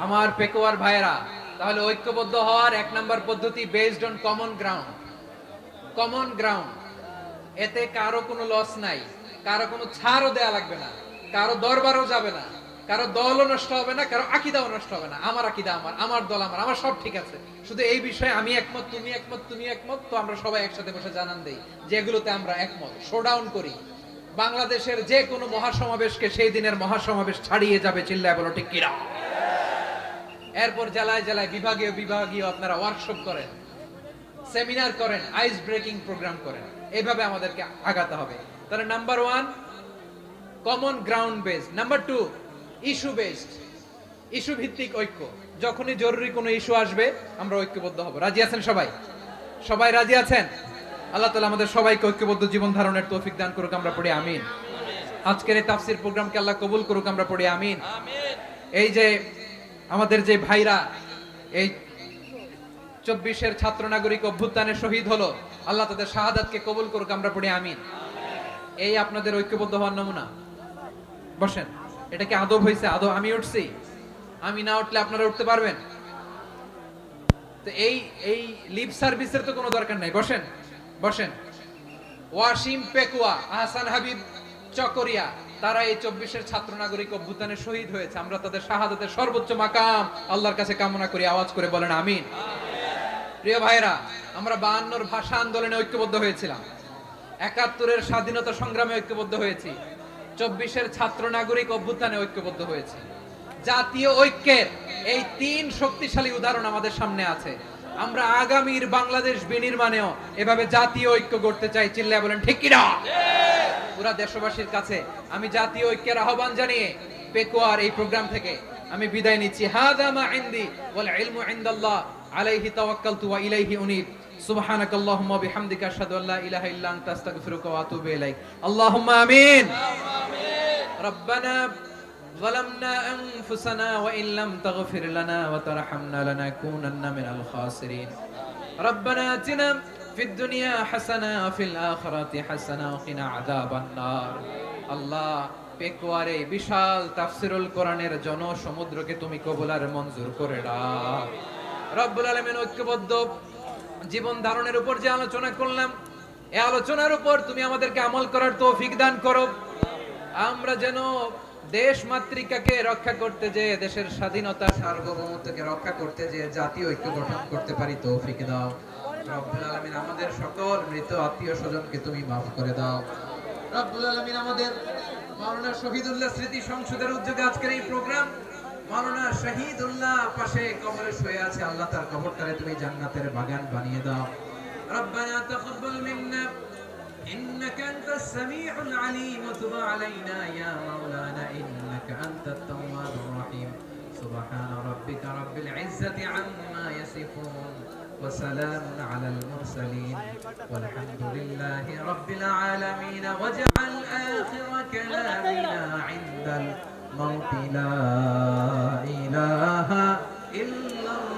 আমার পেকুয়ার ভাইরা, তাহলে ঐক্যবদ্ধ হওয়ার 1 নাম্বার পদ্ধতি based on common ground. Common ground, এতে কারো কোনো লস নাই, কারো কোনো ছাড়ও দেয়া লাগবে না, কারো দরবারও যাবে না, কারো দলও নষ্ট হবে না, কারো আকীদাও নষ্ট হবে না। আমার আকীদা আমার, আমার দল আমার, আমার সব ঠিক আছে। শুধু এই বিষয়ে আমি একমত, তুমি একমত, তুমি একমত, তো আমরা সবাই একসাথে বসে জানান দেই যেগুলোতে আমরা একমত, শোডাউন করি। বাংলাদেশের যে কোনো মহাসমাবেশকে সেই দিনের মহাসমাবেশ ছাড়িয়ে যাবে, চিল্লায় বলো ঠিক কিনা। এরপর জেলায় জেলায় বিভাগীয় বিভাগীয় আপনারা ওয়ার্কশপ করেন, সেমিনার করেন, আইস ব্রেকিং প্রোগ্রাম করেন, এইভাবে আমাদেরকে আগাতে হবে। তাহলে number 1 common ground based, number 2 issue based, issue ভিত্তিক ঐক্য। যখনই জরুরি কোনো ইস্যু আসবে আমরা ঐক্যবদ্ধ হব। রাজি আছেন সবাই? সবাই রাজি আছেন? আল্লাহ তাআলা আমাদের সবাইকে ঐক্যবদ্ধ জীবন ধারণের তৌফিক দান করুক, আমরা পড়ি আমিন। আজকের এই তাফসীর প্রোগ্রামকে আল্লাহ কবুল করুক, আমরা পড়ি আমিন। এই যে আমাদের যে ভাইরা এই 24-এর ছাত্র নাগরিক অভ্যুত্থানে শহীদ হলো, আল্লাহ তাদের শাহাদাতকে কবুল করুক, আমরা পড়ি আমিন। এই আপনাদের ঐক্যবদ্ধ হওয়ার নমুনা। বসেন, এটা কি আদব হয়েছে? আদব আমি উঠছি, আমি না উঠলে আপনারা উঠতে পারবেন? তো এই লিপ সার্ভিসের তো কোনো দরকার নাই। বসেন বসেন। ওয়াসিম পেকুয়া, আহসান হাবিব চকরিয়া, তারা এই 24-এর ছাত্র নাগরিক অভ্যুত্থানে শহীদ হয়েছে। আমরা তাদের শাহাদাতের সর্বোচ্চ মাকাম আল্লাহর কাছে কামনা করি। আওয়াজ করে বলেন আমিন। প্রিয় ভাইরা, আমরা 52-র ভাষা আন্দোলনে ঐক্যবদ্ধ হয়েছিলাম, 71-এর স্বাধীনতা সংগ্রামে ঐক্যবদ্ধ হয়েছি, 24-এর ছাত্র নাগরিক অভ্যুত্থানে ঐক্যবদ্ধ হয়েছি। জাতীয় ঐক্যের এই 3 শক্তিশালী উদাহরণ আমাদের সামনে আছে। আমরা আগামীর বাংলাদেশ বিনির্মাণেও এভাবে জাতীয় ঐক্য গড়তে চাই। চিল্লায় বলেন ঠিক কিনা? পুরা দেশবাসীর কাছে আমি জাতীয় ঐক্যের আহ্বান জানিয়ে পেকুয়ার এই প্রোগ্রাম থেকে আমি বিদায় নিচ্ছি। হাদা মা ইনদি ওয়াল ইলমু ইনদাল্লাহ আলাইহি তাওয়াক্কালতু ওয়া ইলাইহি উনীব। সুবহানাকাল্লাহুম্মা ওয়া বিহামদিকা আশহাদু আল্লা ইলাহা ইল্লা আনতা আস্তাগফিরুকা ওয়া আতুবু ইলাইক। আল্লাহুম্মা আমিন। রব্বানা ظلمنا أنفسنا وإن لم تغفر لنا وترحمنا لنكونن من الخاسرين. ربنا آتنا في الدنيا حسنة وفي الآخرة حسنة وقنا عذاب النار. الله পেকুয়ারে বিশাল তাফসিরুল কোরআনের জনসমুদ্রকে তুমি কবুল আর মঞ্জুর করে দাও। রব্বুল আলামিন, ঐক্যবদ্ধ জীবন ধারণের উপর যে আলোচনা করলাম, এই আলোচনার উপর তুমি আমাদেরকে আমল করার তৌফিক দান করো। আমরা যেন দেশ মাতৃকাকে রক্ষা করতে যে, দেশের স্বাধীনতা সার্বভৌমত্বকে রক্ষা করতে যে জাতীয় ঐক্য গঠন করতে পারি তৌফিক দাও। রব্বুল আলামিন, আমাদের সকল মৃত আত্মীয় স্বজনকে তুমি মাফ করে দাও। রব্বুল আলামিন, আমাদের মাওলানা শহীদুল্লাহ স্মৃতি সংসদের উদ্যোগে আজকের এই প্রোগ্রাম, মাওলানা শহীদুল্লাহ পাশে কবরে শুয়ে আছে, আল্লাহ তার কবরটারে তুমি জান্নাতের বাগান বানিয়ে দাও। রব্বানা তাকাব্বাল মিন্না إنك أنت السميع العليم وتب علينا يا مولانا إنك أنت التواب الرحيم. سبحان ربك رب العزة عما يصفون وسلام على المرسلين والحمد لله رب العالمين واجعل آخر كلامنا عند الموت لا إله إلا الله